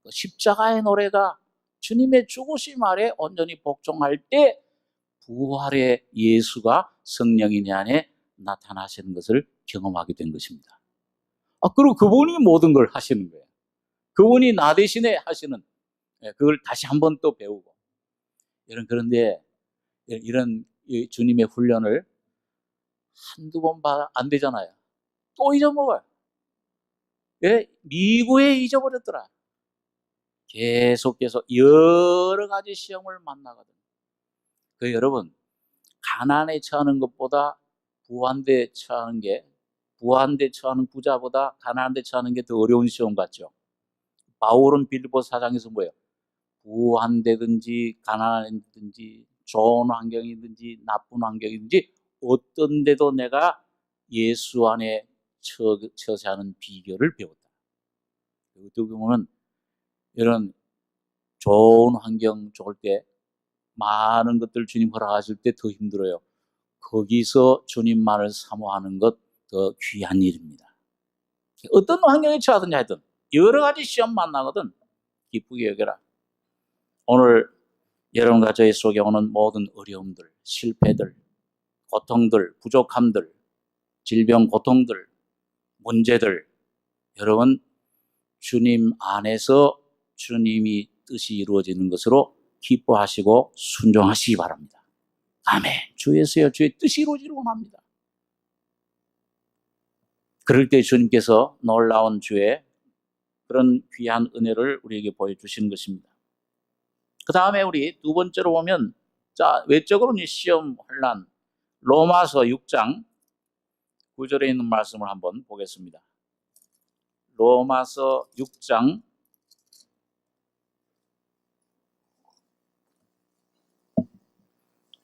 십자가의 노래가 주님의 죽으심 아래 온전히 복종할 때 부활의 예수가 성령이 내 안에 나타나시는 것을 경험하게 된 것입니다. 그리고 그분이 모든 걸 하시는 거예요. 그분이 나 대신에 하시는, 그걸 다시 한번 또 배우고. 그런데 이런 주님의 훈련을 한두 번 안 되잖아요. 또 잊어먹어요. 미구에 잊어버렸더라. 계속해서 여러 가지 시험을 만나거든. 여러분, 가난에 처하는 것보다 부한데 처하는 게, 부한 데 처하는 부자보다 가난한 데 처하는 게 더 어려운 시험 같죠. 바울은 빌립보 사장에서 뭐예요? 부한 데든지 가난한 데든지 좋은 환경이든지 나쁜 환경이든지 어떤 데도 내가 예수 안에 처세하는 비결을 배웠다. 어떻게 보면 이런 좋은 환경 좋을 때 많은 것들 주님 허락하실 때 더 힘들어요. 거기서 주님만을 사모하는 것 더 귀한 일입니다. 어떤 환경에 처하든지 하여튼 여러 가지 시험 만나거든 기쁘게 여겨라. 오늘 여러분과 저희 속에 오는 모든 어려움들, 실패들, 고통들, 부족함들, 질병, 고통들, 문제들, 여러분 주님 안에서 주님이 뜻이 이루어지는 것으로 기뻐하시고 순종하시기 바랍니다. 아멘. 주에서요 주의 뜻이 이루어지기를 원합니다. 그럴 때 주님께서 놀라운 주의 그런 귀한 은혜를 우리에게 보여주시는 것입니다. 그 다음에 우리 두 번째로 보면, 자, 외적으로는 시험, 혼란, 로마서 6장 9절에 있는 말씀을 한번 보겠습니다. 로마서 6장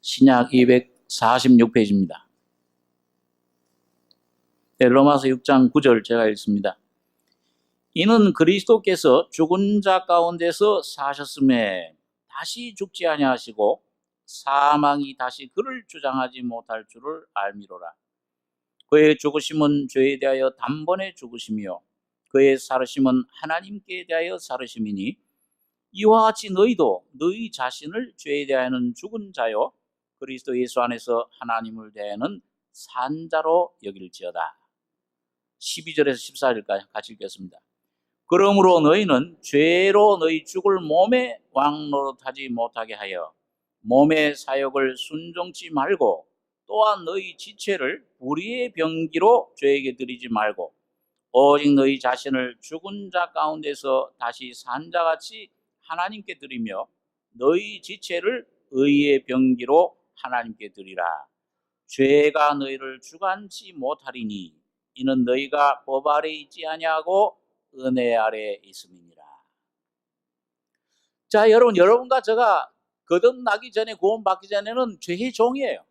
246페이지입니다. 네, 로마서 6장 9절 제가 읽습니다. 이는 그리스도께서 죽은 자 가운데서 사셨음에 다시 죽지 아니하시고 사망이 다시 그를 주장하지 못할 줄을 알미로라. 그의 죽으심은 죄에 대하여 단번에 죽으심이요 그의 살으심은 하나님께 대하여 살으심이니 이와 같이 너희도 너희 자신을 죄에 대하여는 죽은 자요 그리스도 예수 안에서 하나님을 대하여는 산 자로 여길지어다. 12절에서 14절까지 같이 읽겠습니다. 그러므로 너희는 죄로 너희 죽을 몸에 왕노릇하지 못하게 하여 몸의 사욕을 순종치 말고 또한 너희 지체를 불의의 병기로 죄에게 드리지 말고 오직 너희 자신을 죽은 자 가운데서 다시 산 자같이 하나님께 드리며 너희 지체를 의의 병기로 하나님께 드리라. 죄가 너희를 주관치 못하리니 이는 너희가 법 아래 있지 아니하고 은혜 아래 있음이니라. 자, 여러분과 제가 거듭나기 전에 구원받기 전에는 죄의 종이에요.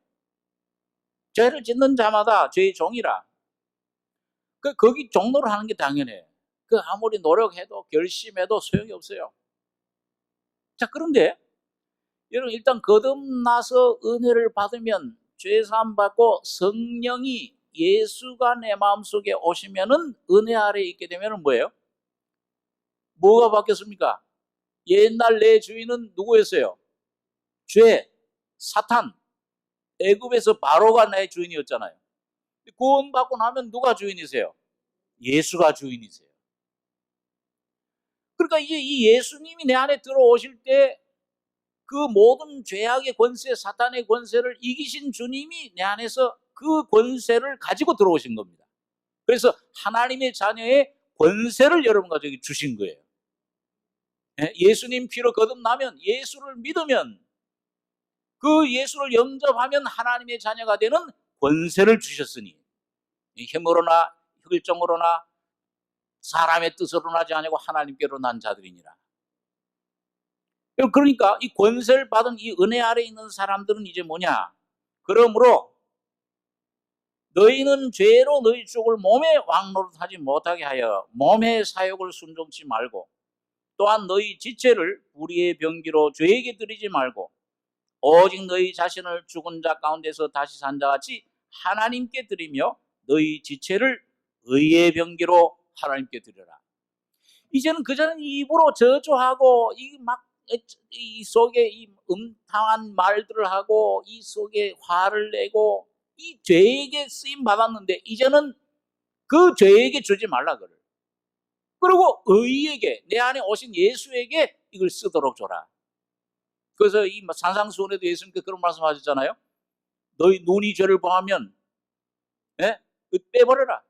죄를 짓는 자마다 죄의 종이라. 거기 종로를 하는 게 당연해요. 아무리 노력해도 결심해도 소용이 없어요. 자, 그런데 여러분 일단 거듭나서 은혜를 받으면 죄사함 받고 성령이 예수가 내 마음속에 오시면은 은혜 아래 있게 되면은 뭐예요? 뭐가 바뀌었습니까? 옛날 내 주인은 누구였어요? 죄, 사탄, 애굽에서 바로가 내 주인이었잖아요. 구원받고 나면 누가 주인이세요? 예수가 주인이세요. 그러니까 이제 이 예수님이 내 안에 들어오실 때 그 모든 죄악의 권세, 사탄의 권세를 이기신 주님이 내 안에서 그 권세를 가지고 들어오신 겁니다. 그래서 하나님의 자녀의 권세를 여러분과 저기 주신 거예요. 예수님 피로 거듭나면, 예수를 믿으면, 그 예수를 영접하면 하나님의 자녀가 되는 권세를 주셨으니 힘으로나 혈정으로나 사람의 뜻으로 나지 아니고 하나님께로 난 자들이니라. 그러니까 이 권세를 받은 이 은혜 아래 있는 사람들은 이제 뭐냐? 그러므로 너희는 죄로 너희 죽을 몸에 왕노릇하지 못하게 하여 몸의 사욕을 순종치 말고 또한 너희 지체를 불의의 병기로 죄에게 드리지 말고 오직 너희 자신을 죽은 자 가운데서 다시 산 자같이 하나님께 드리며 너희 지체를 의의 병기로 하나님께 드려라. 이제는 그전엔 입으로 저주하고 이 속에 이 음탕한 말들을 하고 이 속에 화를 내고 이 죄에게 쓰임 받았는데 이제는 그 죄에게 주지 말라 그래. 그리고 의에게 내 안에 오신 예수에게 이걸 쓰도록 줘라. 그래서 이 산상수훈에도 예수님께서 그런 말씀하셨잖아요. 너희 눈이 죄를 범하면 빼버려라.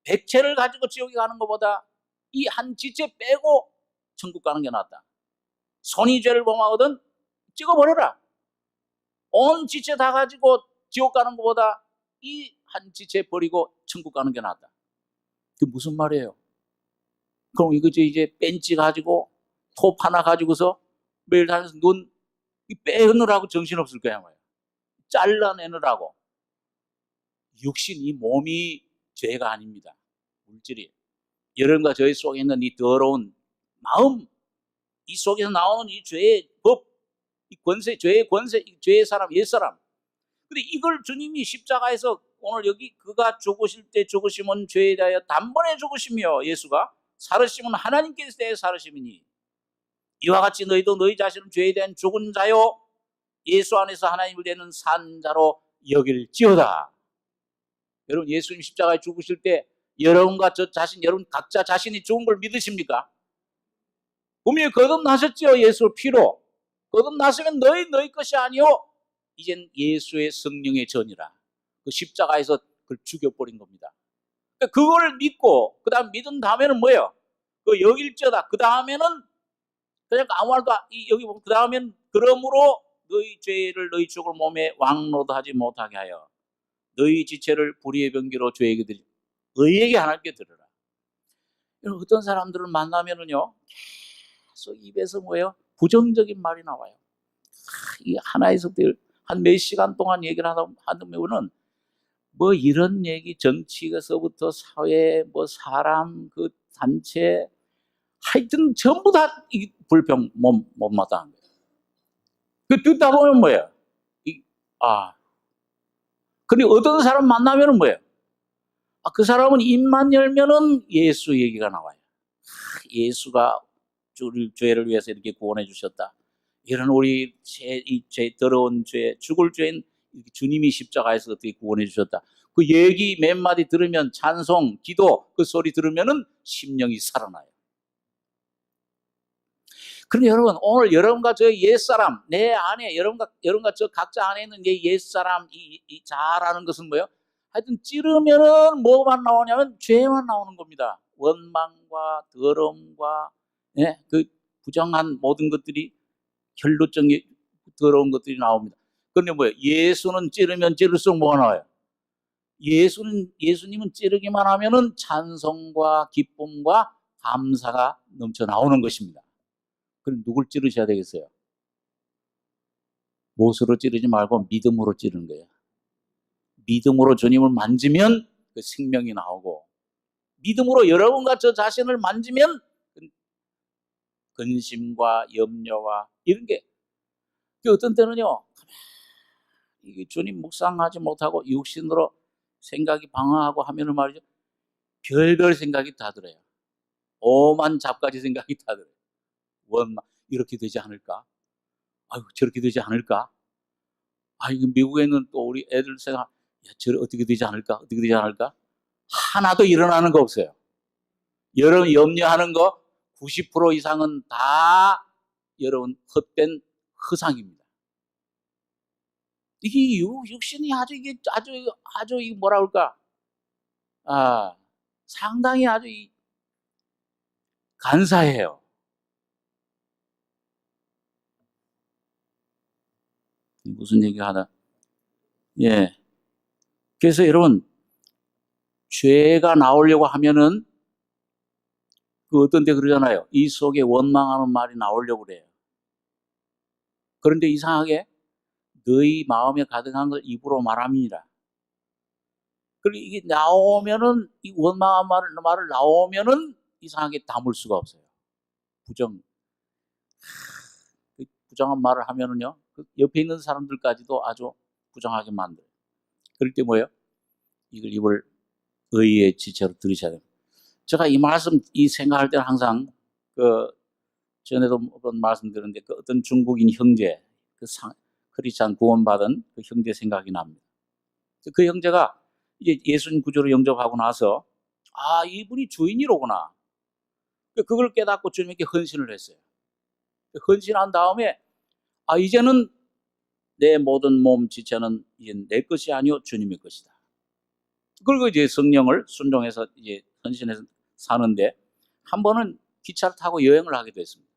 백체를 가지고 지옥에 가는 것보다 이 한 지체 빼고 천국 가는 게 낫다. 손이 죄를 범하거든 찍어버려라. 온 지체 다 가지고 지옥 가는 것보다 이 한 지체 버리고 천국 가는 게 낫다. 그게 무슨 말이에요? 그럼 이거지 이제 벤치 가지고 톱 하나 가지고서 매일 다니면서 눈 빼느라고 정신없을 거야 말이야. 잘라내느라고. 육신, 이 몸이 죄가 아닙니다. 물질이에요. 여러분과 저희 속에 있는 이 더러운 마음, 이 속에서 나오는 이 죄의 법, 이 권세, 죄의 권세, 죄의 사람, 옛사람. 근데 이걸 주님이 십자가에서 오늘 여기 그가 죽으실 때 죽으심은 죄에 대하여 단번에 죽으시며, 예수가 살으심은 하나님께서 대해 살으심이니 이와 같이 너희도 너희 자신은 죄에 대한 죽은 자요 예수 안에서 하나님을 대하는 산 자로 여길지어다. 여러분, 예수님 십자가에 죽으실 때 여러분과 저 자신, 여러분 각자 자신이 죽은 걸 믿으십니까? 분명히 거듭나셨지요. 예수 피로 거듭나시면 너희 것이 아니요 이젠 예수의 성령의 전이라. 그 십자가에서 그걸 죽여버린 겁니다. 그걸 믿고 그 다음 믿은 다음에는 뭐예요? 그 여길지어다. 그 다음에는 그냥 아무 말도 여기 보면 그 다음에는 그러므로 너희 죄를 너희 죽을 몸에 왕노도하지 못하게 하여 너희 지체를 불의의 병기로 죄에게 드리 너희에게 하나님께 드려라. 어떤 사람들을 만나면은요 계속 입에서 뭐예요? 부정적인 말이 나와요. 이 하나에서 한 몇 시간 동안 얘기를 하다 보면은 뭐 이런 얘기, 정치에서부터 사회, 뭐 사람, 그 단체, 하여튼 전부 다 이 불평 못마땅한 거예요. 그 듣다 보면 뭐예요? 근데 어떤 사람 만나면은 뭐예요? 그 사람은 입만 열면은 예수 얘기가 나와요. 예수가 우리 죄를 위해서 이렇게 구원해 주셨다. 이런 우리 죄, 더러운 죄, 죽을 죄인 주님이 십자가에서 어떻게 구원해 주셨다. 그 얘기 몇 마디 들으면 찬송, 기도 그 소리 들으면은 심령이 살아나요. 그런데 여러분, 오늘 여러분과 저 옛사람, 내 안에 여러분과 저 각자 안에 있는 내 옛사람, 이 자라는 것은 뭐예요? 하여튼 찌르면은 뭐만 나오냐면 죄만 나오는 겁니다. 원망과 더러움과 그 부정한 모든 것들이, 혈루증이 더러운 것들이 나옵니다. 그런데 뭐예요? 예수는 찌르면 찌를수록 뭐가 나와요? 예수님은 찌르기만 하면은 찬송과 기쁨과 감사가 넘쳐 나오는 것입니다. 그럼 누굴 찌르셔야 되겠어요? 못으로 찌르지 말고 믿음으로 찌르는 거예요. 믿음으로 주님을 만지면 그 생명이 나오고, 믿음으로 여러분과 저 자신을 만지면 근심과 염려와 이런 게, 어떤 때는요 이게 주님 묵상하지 못하고 육신으로 생각이 방황하고 하면은 말이죠, 별별 생각이 다 들어요. 오만 잡가지 생각이 다 들어요. 원망, 이렇게 되지 않을까? 아유, 저렇게 되지 않을까? 이거 미국에는 또 우리 애들 생각, 어떻게 되지 않을까? 어떻게 되지 않을까? 하나도 일어나는 거 없어요. 여러분 염려하는 거 90% 이상은 다 여러분 헛된 허상입니다. 이게 육신이 아주 뭐라 그럴까? 상당히 아주 간사해요. 무슨 얘기 하나? 예. 그래서 여러분, 죄가 나오려고 하면은 그 어떤 데 그러잖아요. 이 속에 원망하는 말이 나오려고 그래요. 그런데 이상하게 너희 마음에 가득한 걸 입으로 말함이니라. 그리고 이게 나오면은, 이 원망한 말을 나오면은 이상하게 담을 수가 없어요. 부정한 말을 하면은요, 그 옆에 있는 사람들까지도 아주 부정하게 만들어요. 그럴 때 뭐예요? 이걸 입을 의의 지체로 들으셔야 돼요. 제가 이 생각할 때는 항상 전에도 한번 말씀드렸는데 그 어떤 중국인 형제, 크리스찬 구원받은 그 형제 생각이 납니다. 그 형제가 이제 예수님 구주로 영접하고 나서 이분이 주인이로구나. 그걸 깨닫고 주님께 헌신을 했어요. 헌신한 다음에 이제는 내 모든 몸 지체는 이제 내 것이 아니요 주님의 것이다. 그리고 이제 성령을 순종해서 이제 헌신해서 사는데, 한 번은 기차를 타고 여행을 하게 됐습니다.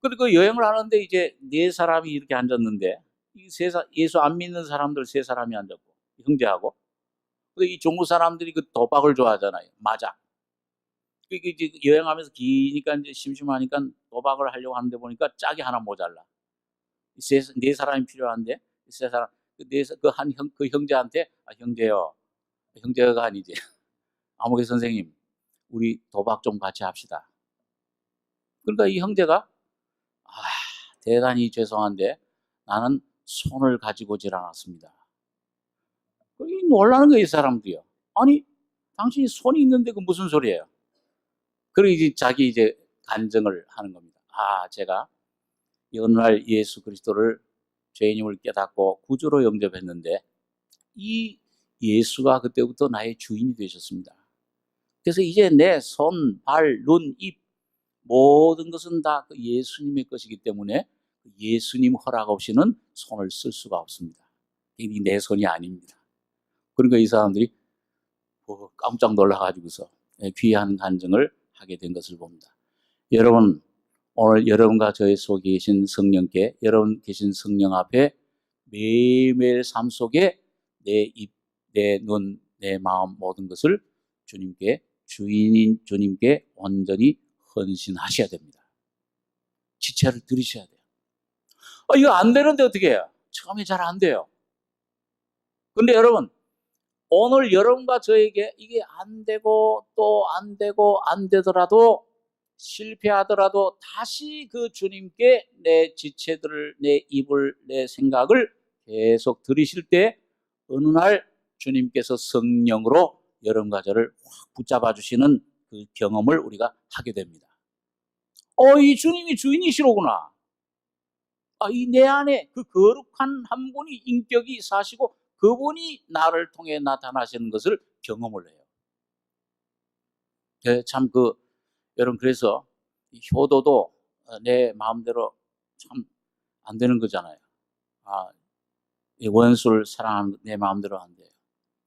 그리고 그 여행을 하는데 이제 네 사람이 이렇게 앉았는데, 예수 안 믿는 사람들 세 사람이 앉았고, 형제하고, 근데 이 중국 사람들이 그 도박을 좋아하잖아요. 마작. 이제 여행하면서 기니까 이제 심심하니까 도박을 하려고 하는데 보니까 짝이 하나 모자라. 네 사람이 필요한데 세 사람 그 형제한테 형제요. 형제가 아니지. 아무개 선생님, 우리 도박 좀 같이 합시다. 그러니까 이 형제가 대단히 죄송한데 나는 손을 가지고 오질 않았습니다. 놀라는 거예요, 이 사람들이요. 아니, 당신이 손이 있는데 그 무슨 소리예요? 그리고 이제 자기 간증을 하는 겁니다. 제가 어느 날 예수 그리스도를 죄인임을 깨닫고 구주로 영접했는데 이 예수가 그때부터 나의 주인이 되셨습니다. 그래서 이제 내 손, 발, 눈, 입 모든 것은 다 예수님의 것이기 때문에 예수님 허락 없이는 손을 쓸 수가 없습니다. 이게 내 손이 아닙니다. 그러니까 이 사람들이 깜짝 놀라가지고서 귀한 간증을 하게 된 것을 봅니다. 여러분, 오늘 여러분과 저의 속에 계신 성령께, 여러분 계신 성령 앞에 매일매일 삶 속에 내 입, 내 눈, 내 마음 모든 것을 주님께, 주인인 주님께 온전히 헌신하셔야 됩니다. 지체를 들이셔야 돼요. 이거 안 되는데 어떻게 해요? 처음에 잘 안 돼요. 근데 여러분, 오늘 여러분과 저에게 이게 안 되고 또 안 되고 안 되더라도 실패하더라도 다시 그 주님께 내 지체들을, 내 입을, 내 생각을 계속 들이실 때 어느 날 주님께서 성령으로 여러분과 저를 확 붙잡아 주시는 그 경험을 우리가 하게 됩니다. 이 주님이 주인이시로구나. 이 내 안에 그 거룩한 한 분이 인격이 사시고 그분이 나를 통해 나타나시는 것을 경험을 해요. 참 여러분, 그래서 효도도 내 마음대로 참 안 되는 거잖아요. 원수를 사랑하는 내 마음대로 안 돼요.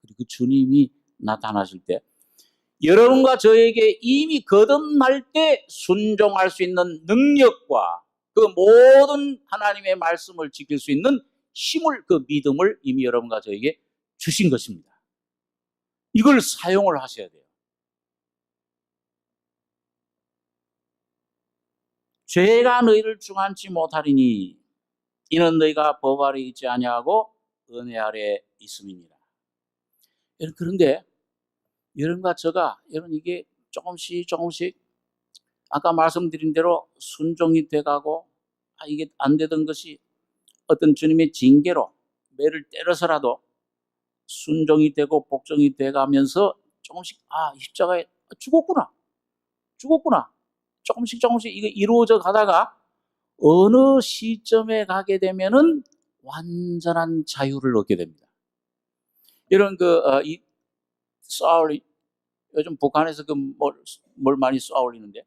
그리고 주님이 나타나실 때 여러분과 저에게 이미 거듭날 때 순종할 수 있는 능력과 그 모든 하나님의 말씀을 지킬 수 있는 힘을, 그 믿음을 이미 여러분과 저에게 주신 것입니다. 이걸 사용을 하셔야 돼요. 죄가 너희를 중한치 못하리니 이는 너희가 법 아래 있지 아니하고 은혜 아래 있음이니라. 그런데 여러분과 저가 이게 조금씩 아까 말씀드린 대로 순종이 돼가고 이게 안 되던 것이 어떤 주님의 징계로 매를 때려서라도 순종이 되고 복종이 돼가면서 조금씩 십자가에 죽었구나 조금씩 이게 이루어져 가다가 어느 시점에 가게 되면은 완전한 자유를 얻게 됩니다. 이런 이 쏘아올리, 요즘 북한에서 뭘 많이 쏘아올리는데,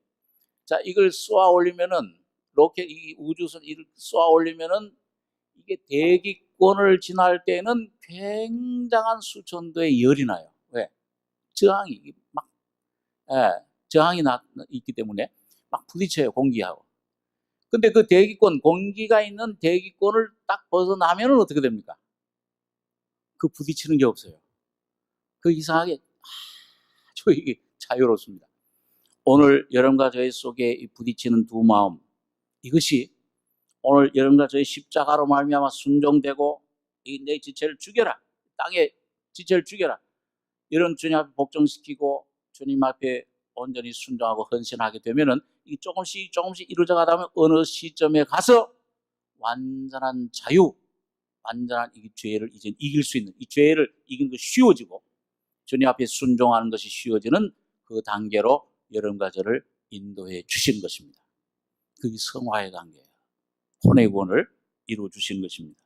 자, 이걸 쏘아올리면은 로켓, 이 우주선 이를 쏘아올리면은 이게 대기권을 지날 때는 굉장한 수천도의 열이 나요. 왜? 저항이 저항이 있기 때문에 막 부딪혀요, 공기하고. 근데 그 대기권, 공기가 있는 대기권을 딱 벗어나면은 어떻게 됩니까? 그 부딪히는 게 없어요. 이상하게 아주 이게 자유롭습니다. 오늘 여러분과 저의 속에 부딪히는 두 마음, 이것이 오늘 여러분과 저의 십자가로 말미암아 순종되고 내 지체를 죽여라, 땅에 지체를 죽여라, 이런 주님 앞에 복종시키고 주님 앞에 온전히 순종하고 헌신하게 되면은 이 조금씩 이루어져 가다 보면 어느 시점에 가서 완전한 자유, 완전한 이 죄를 이제 이길 수 있는, 이 죄를 이기는 것이 쉬워지고 주님 앞에 순종하는 것이 쉬워지는 그 단계로 여러분과 저를 인도해 주신 것입니다. 그게 성화의 단계예요. 혼의 구원을 이루어 주신 것입니다.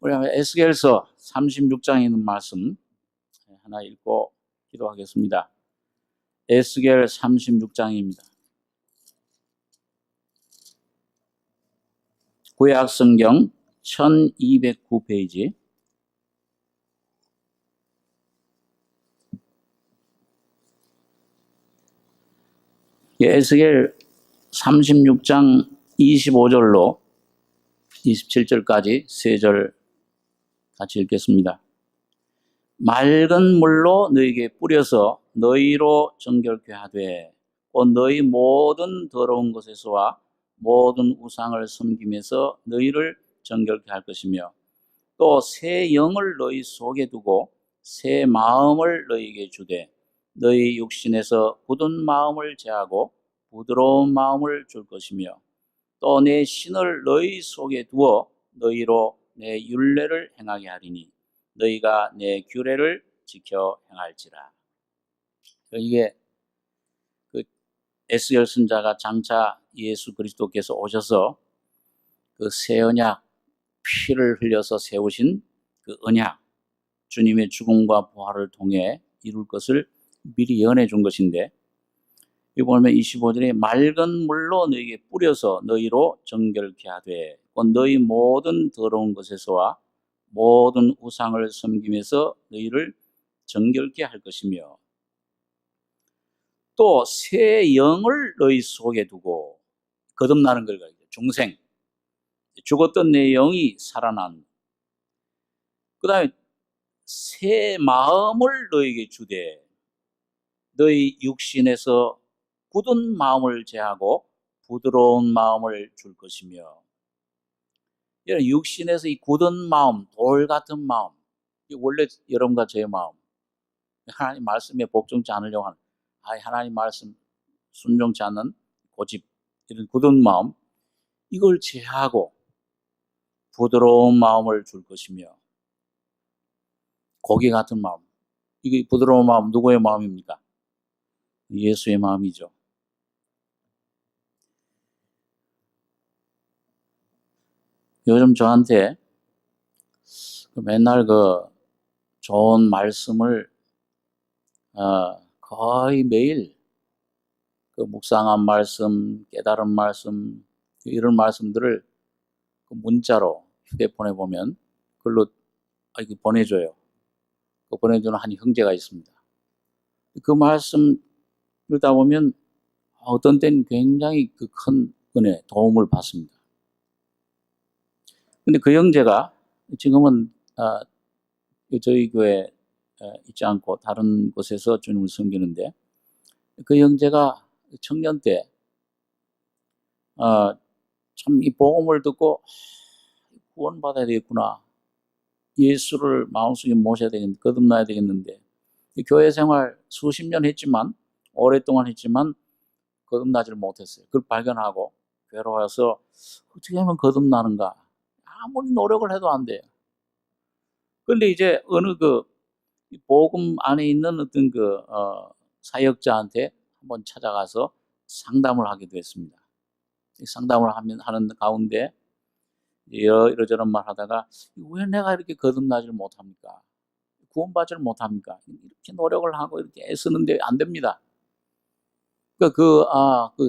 우리 에스겔서 36장에 있는 말씀 하나 읽고 기도하겠습니다. 에스겔 36장입니다. 구약 성경 1209페이지. 에스겔 36장 25절로 27절까지 세 절 같이 읽겠습니다. 맑은 물로 너희에게 뿌려서 너희로 정결케 하되 곧 너희 모든 더러운 것에서와 모든 우상을 섬김에서 너희를 정결케 할 것이며 또 새 영을 너희 속에 두고 새 마음을 너희에게 주되 너희 육신에서 굳은 마음을 제하고 부드러운 마음을 줄 것이며 또 내 신을 너희 속에 두어 너희로 내 율례를 행하게 하리니 너희가 내 규례를 지켜 행할지라. 이게 그 에스겔 선자가 장차 예수 그리스도께서 오셔서 그 새 언약 피를 흘려서 세우신 그 언약, 주님의 죽음과 부활을 통해 이룰 것을 미리 예언해 준 것인데, 여기 보면 25절에 맑은 물로 너희에게 뿌려서 너희로 정결케 하되 곧 너희 모든 더러운 것에서와 모든 우상을 섬김에서 너희를 정결케 할 것이며 또 새 영을 너희 속에 두고 거듭나는 걸 가지고 중생, 죽었던 내 영이 살아난, 그 다음에 새 마음을 너희에게 주되 너희 육신에서 굳은 마음을 제하고 부드러운 마음을 줄 것이며, 육신에서 이 굳은 마음, 돌 같은 마음, 원래 여러분과 저의 마음, 하나님 말씀에 복종치 않으려고 하는, 하나님 말씀 순종치 않는 고집, 이런 굳은 마음, 이걸 제하고 부드러운 마음을 줄 것이며, 고기 같은 마음, 이게 부드러운 마음 누구의 마음입니까? 예수의 마음이죠. 요즘 저한테 맨날 그 좋은 말씀을 거의 매일 그 묵상한 말씀, 깨달은 말씀, 이런 말씀들을 그 문자로 휴대폰에 보면 글로 보내줘요. 그 보내주는 한 형제가 있습니다. 그 말씀 읽다 보면 어떤 때는 굉장히 그 큰 은혜, 도움을 받습니다. 근데 그 형제가 지금은 저희 교회에 있지 않고 다른 곳에서 주님을 섬기는데, 그 형제가 청년 때 참 이 복음을 듣고 구원받아야 되겠구나, 예수를 마음속에 모셔야 되겠는데, 거듭나야 되겠는데, 교회 생활 수십 년 했지만, 오랫동안 했지만 거듭나지를 못했어요. 그걸 발견하고 괴로워서 어떻게 하면 거듭나는가, 아무리 노력을 해도 안 돼요. 그런데 이제 어느 그 복음 안에 있는 어떤 그 사역자한테 한번 찾아가서 상담을 하기도 했습니다. 상담을 하는 가운데 이러저런 말 하다가 왜 내가 이렇게 거듭나지를 못합니까? 구원받지를 못합니까? 이렇게 노력을 하고 이렇게 애쓰는데 안 됩니다. 그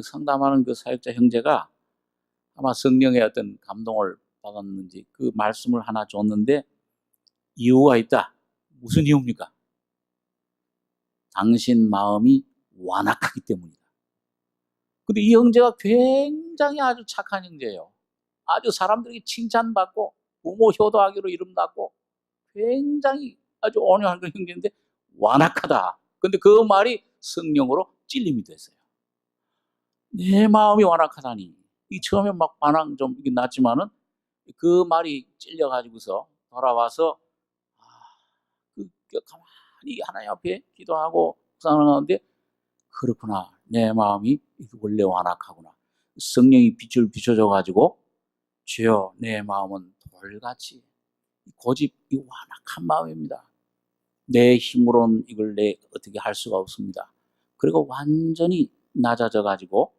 상담하는 그 사역자 형제가 아마 성령의 어떤 감동을 받았는지 그 말씀을 하나 줬는데, 이유가 있다. 무슨 이유입니까? 당신 마음이 완악하기 때문이다. 근데 이 형제가 굉장히 아주 착한 형제예요. 아주 사람들에게 칭찬받고 부모 효도하기로 이름났고 굉장히 아주 온유한 형제인데 완악하다. 근데 그 말이 성령으로 찔림이 됐어요. 내 마음이 완악하다니. 이 처음에 막 반항 좀 났지만은 그 말이 찔려가지고서 돌아와서 가만히 하나님 앞에 기도하고 묵상하는데, 그렇구나, 내 마음이 원래 완악하구나. 성령이 빛을 비춰줘가지고 주여 내 마음은 돌같이 고집, 이 완악한 마음입니다. 내 힘으로는 이걸 어떻게 할 수가 없습니다. 그리고 완전히 낮아져가지고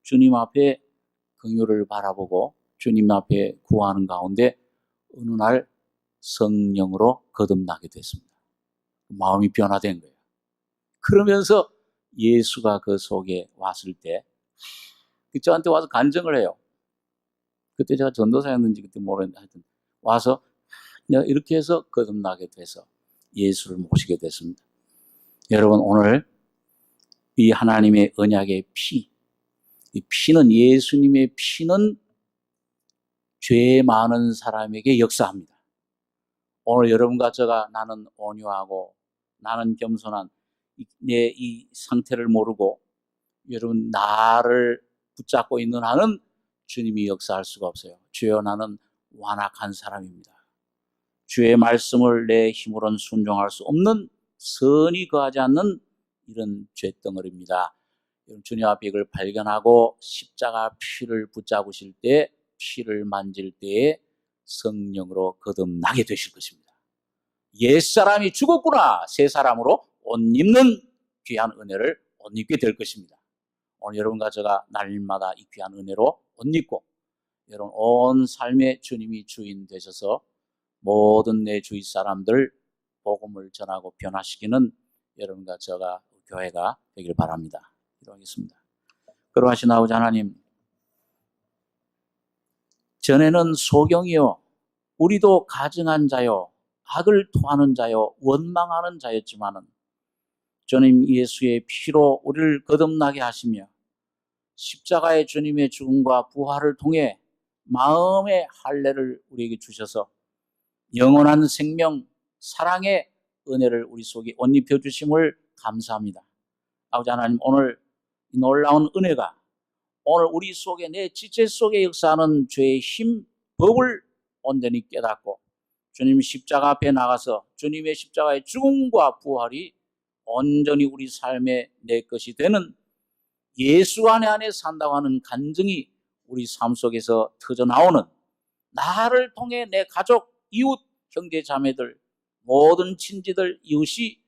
주님 앞에 긍휼을 바라보고 주님 앞에 구하는 가운데 어느 날 성령으로 거듭나게 됐습니다. 마음이 변화된 거예요. 그러면서 예수가 그 속에 왔을 때 저한테 와서 간증을 해요. 그때 제가 전도사였는지 그때 모르겠는데 하여튼 와서 내가 이렇게 해서 거듭나게 돼서 예수를 모시게 됐습니다. 여러분, 오늘 이 하나님의 언약의 피, 이 피는, 예수님의 피는 죄 많은 사람에게 역사합니다. 오늘 여러분과 제가 나는 온유하고 나는 겸손한 내 이 상태를 모르고 여러분 나를 붙잡고 있는 한은 주님이 역사할 수가 없어요. 주여 나는 완악한 사람입니다. 주의 말씀을 내 힘으로는 순종할 수 없는 선이 거하지 않는 이런 죄덩어리입니다. 주님 앞에 이걸 발견하고 십자가 피를 붙잡으실 때 피를 만질 때에 성령으로 거듭나게 되실 것입니다. 옛사람이 죽었구나 새 사람으로 옷 입는 귀한 은혜를 옷 입게 될 것입니다. 오늘 여러분과 제가 날마다 이 귀한 은혜로 옷 입고 여러분 온 삶의 주님이 주인 되셔서 모든 내 주위 사람들 복음을 전하고 변화시키는 여러분과 제가 교회가 되길 바랍니다. 기도하겠습니다. 그러하신 아버지 하나님, 전에는 소경이요 우리도 가증한 자요 악을 토하는 자요 원망하는 자였지만은 주님 예수의 피로 우리를 거듭나게 하시며 십자가의 주님의 죽음과 부활을 통해 마음의 할례를 우리에게 주셔서 영원한 생명, 사랑의 은혜를 우리 속에 옷 입혀 주심을 감사합니다. 아버지 하나님, 오늘 이 놀라운 은혜가 오늘 우리 속에 내 지체 속에 역사하는 죄의 힘, 법을 온전히 깨닫고 주님 십자가 앞에 나가서 주님의 십자가의 죽음과 부활이 온전히 우리 삶의 내 것이 되는 예수 안에 산다고 하는 간증이 우리 삶 속에서 터져나오는 나를 통해 내 가족, 이웃, 형제, 자매들, 모든 친지들, 이웃이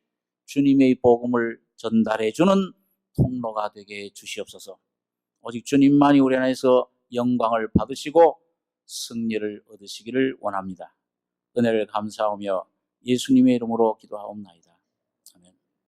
주님의 복음을 전달해 주는 통로가 되게 해 주시옵소서. 오직 주님만이 우리 안에서 영광을 받으시고 승리를 얻으시기를 원합니다. 은혜를 감사하며 예수님의 이름으로 기도하옵나이다.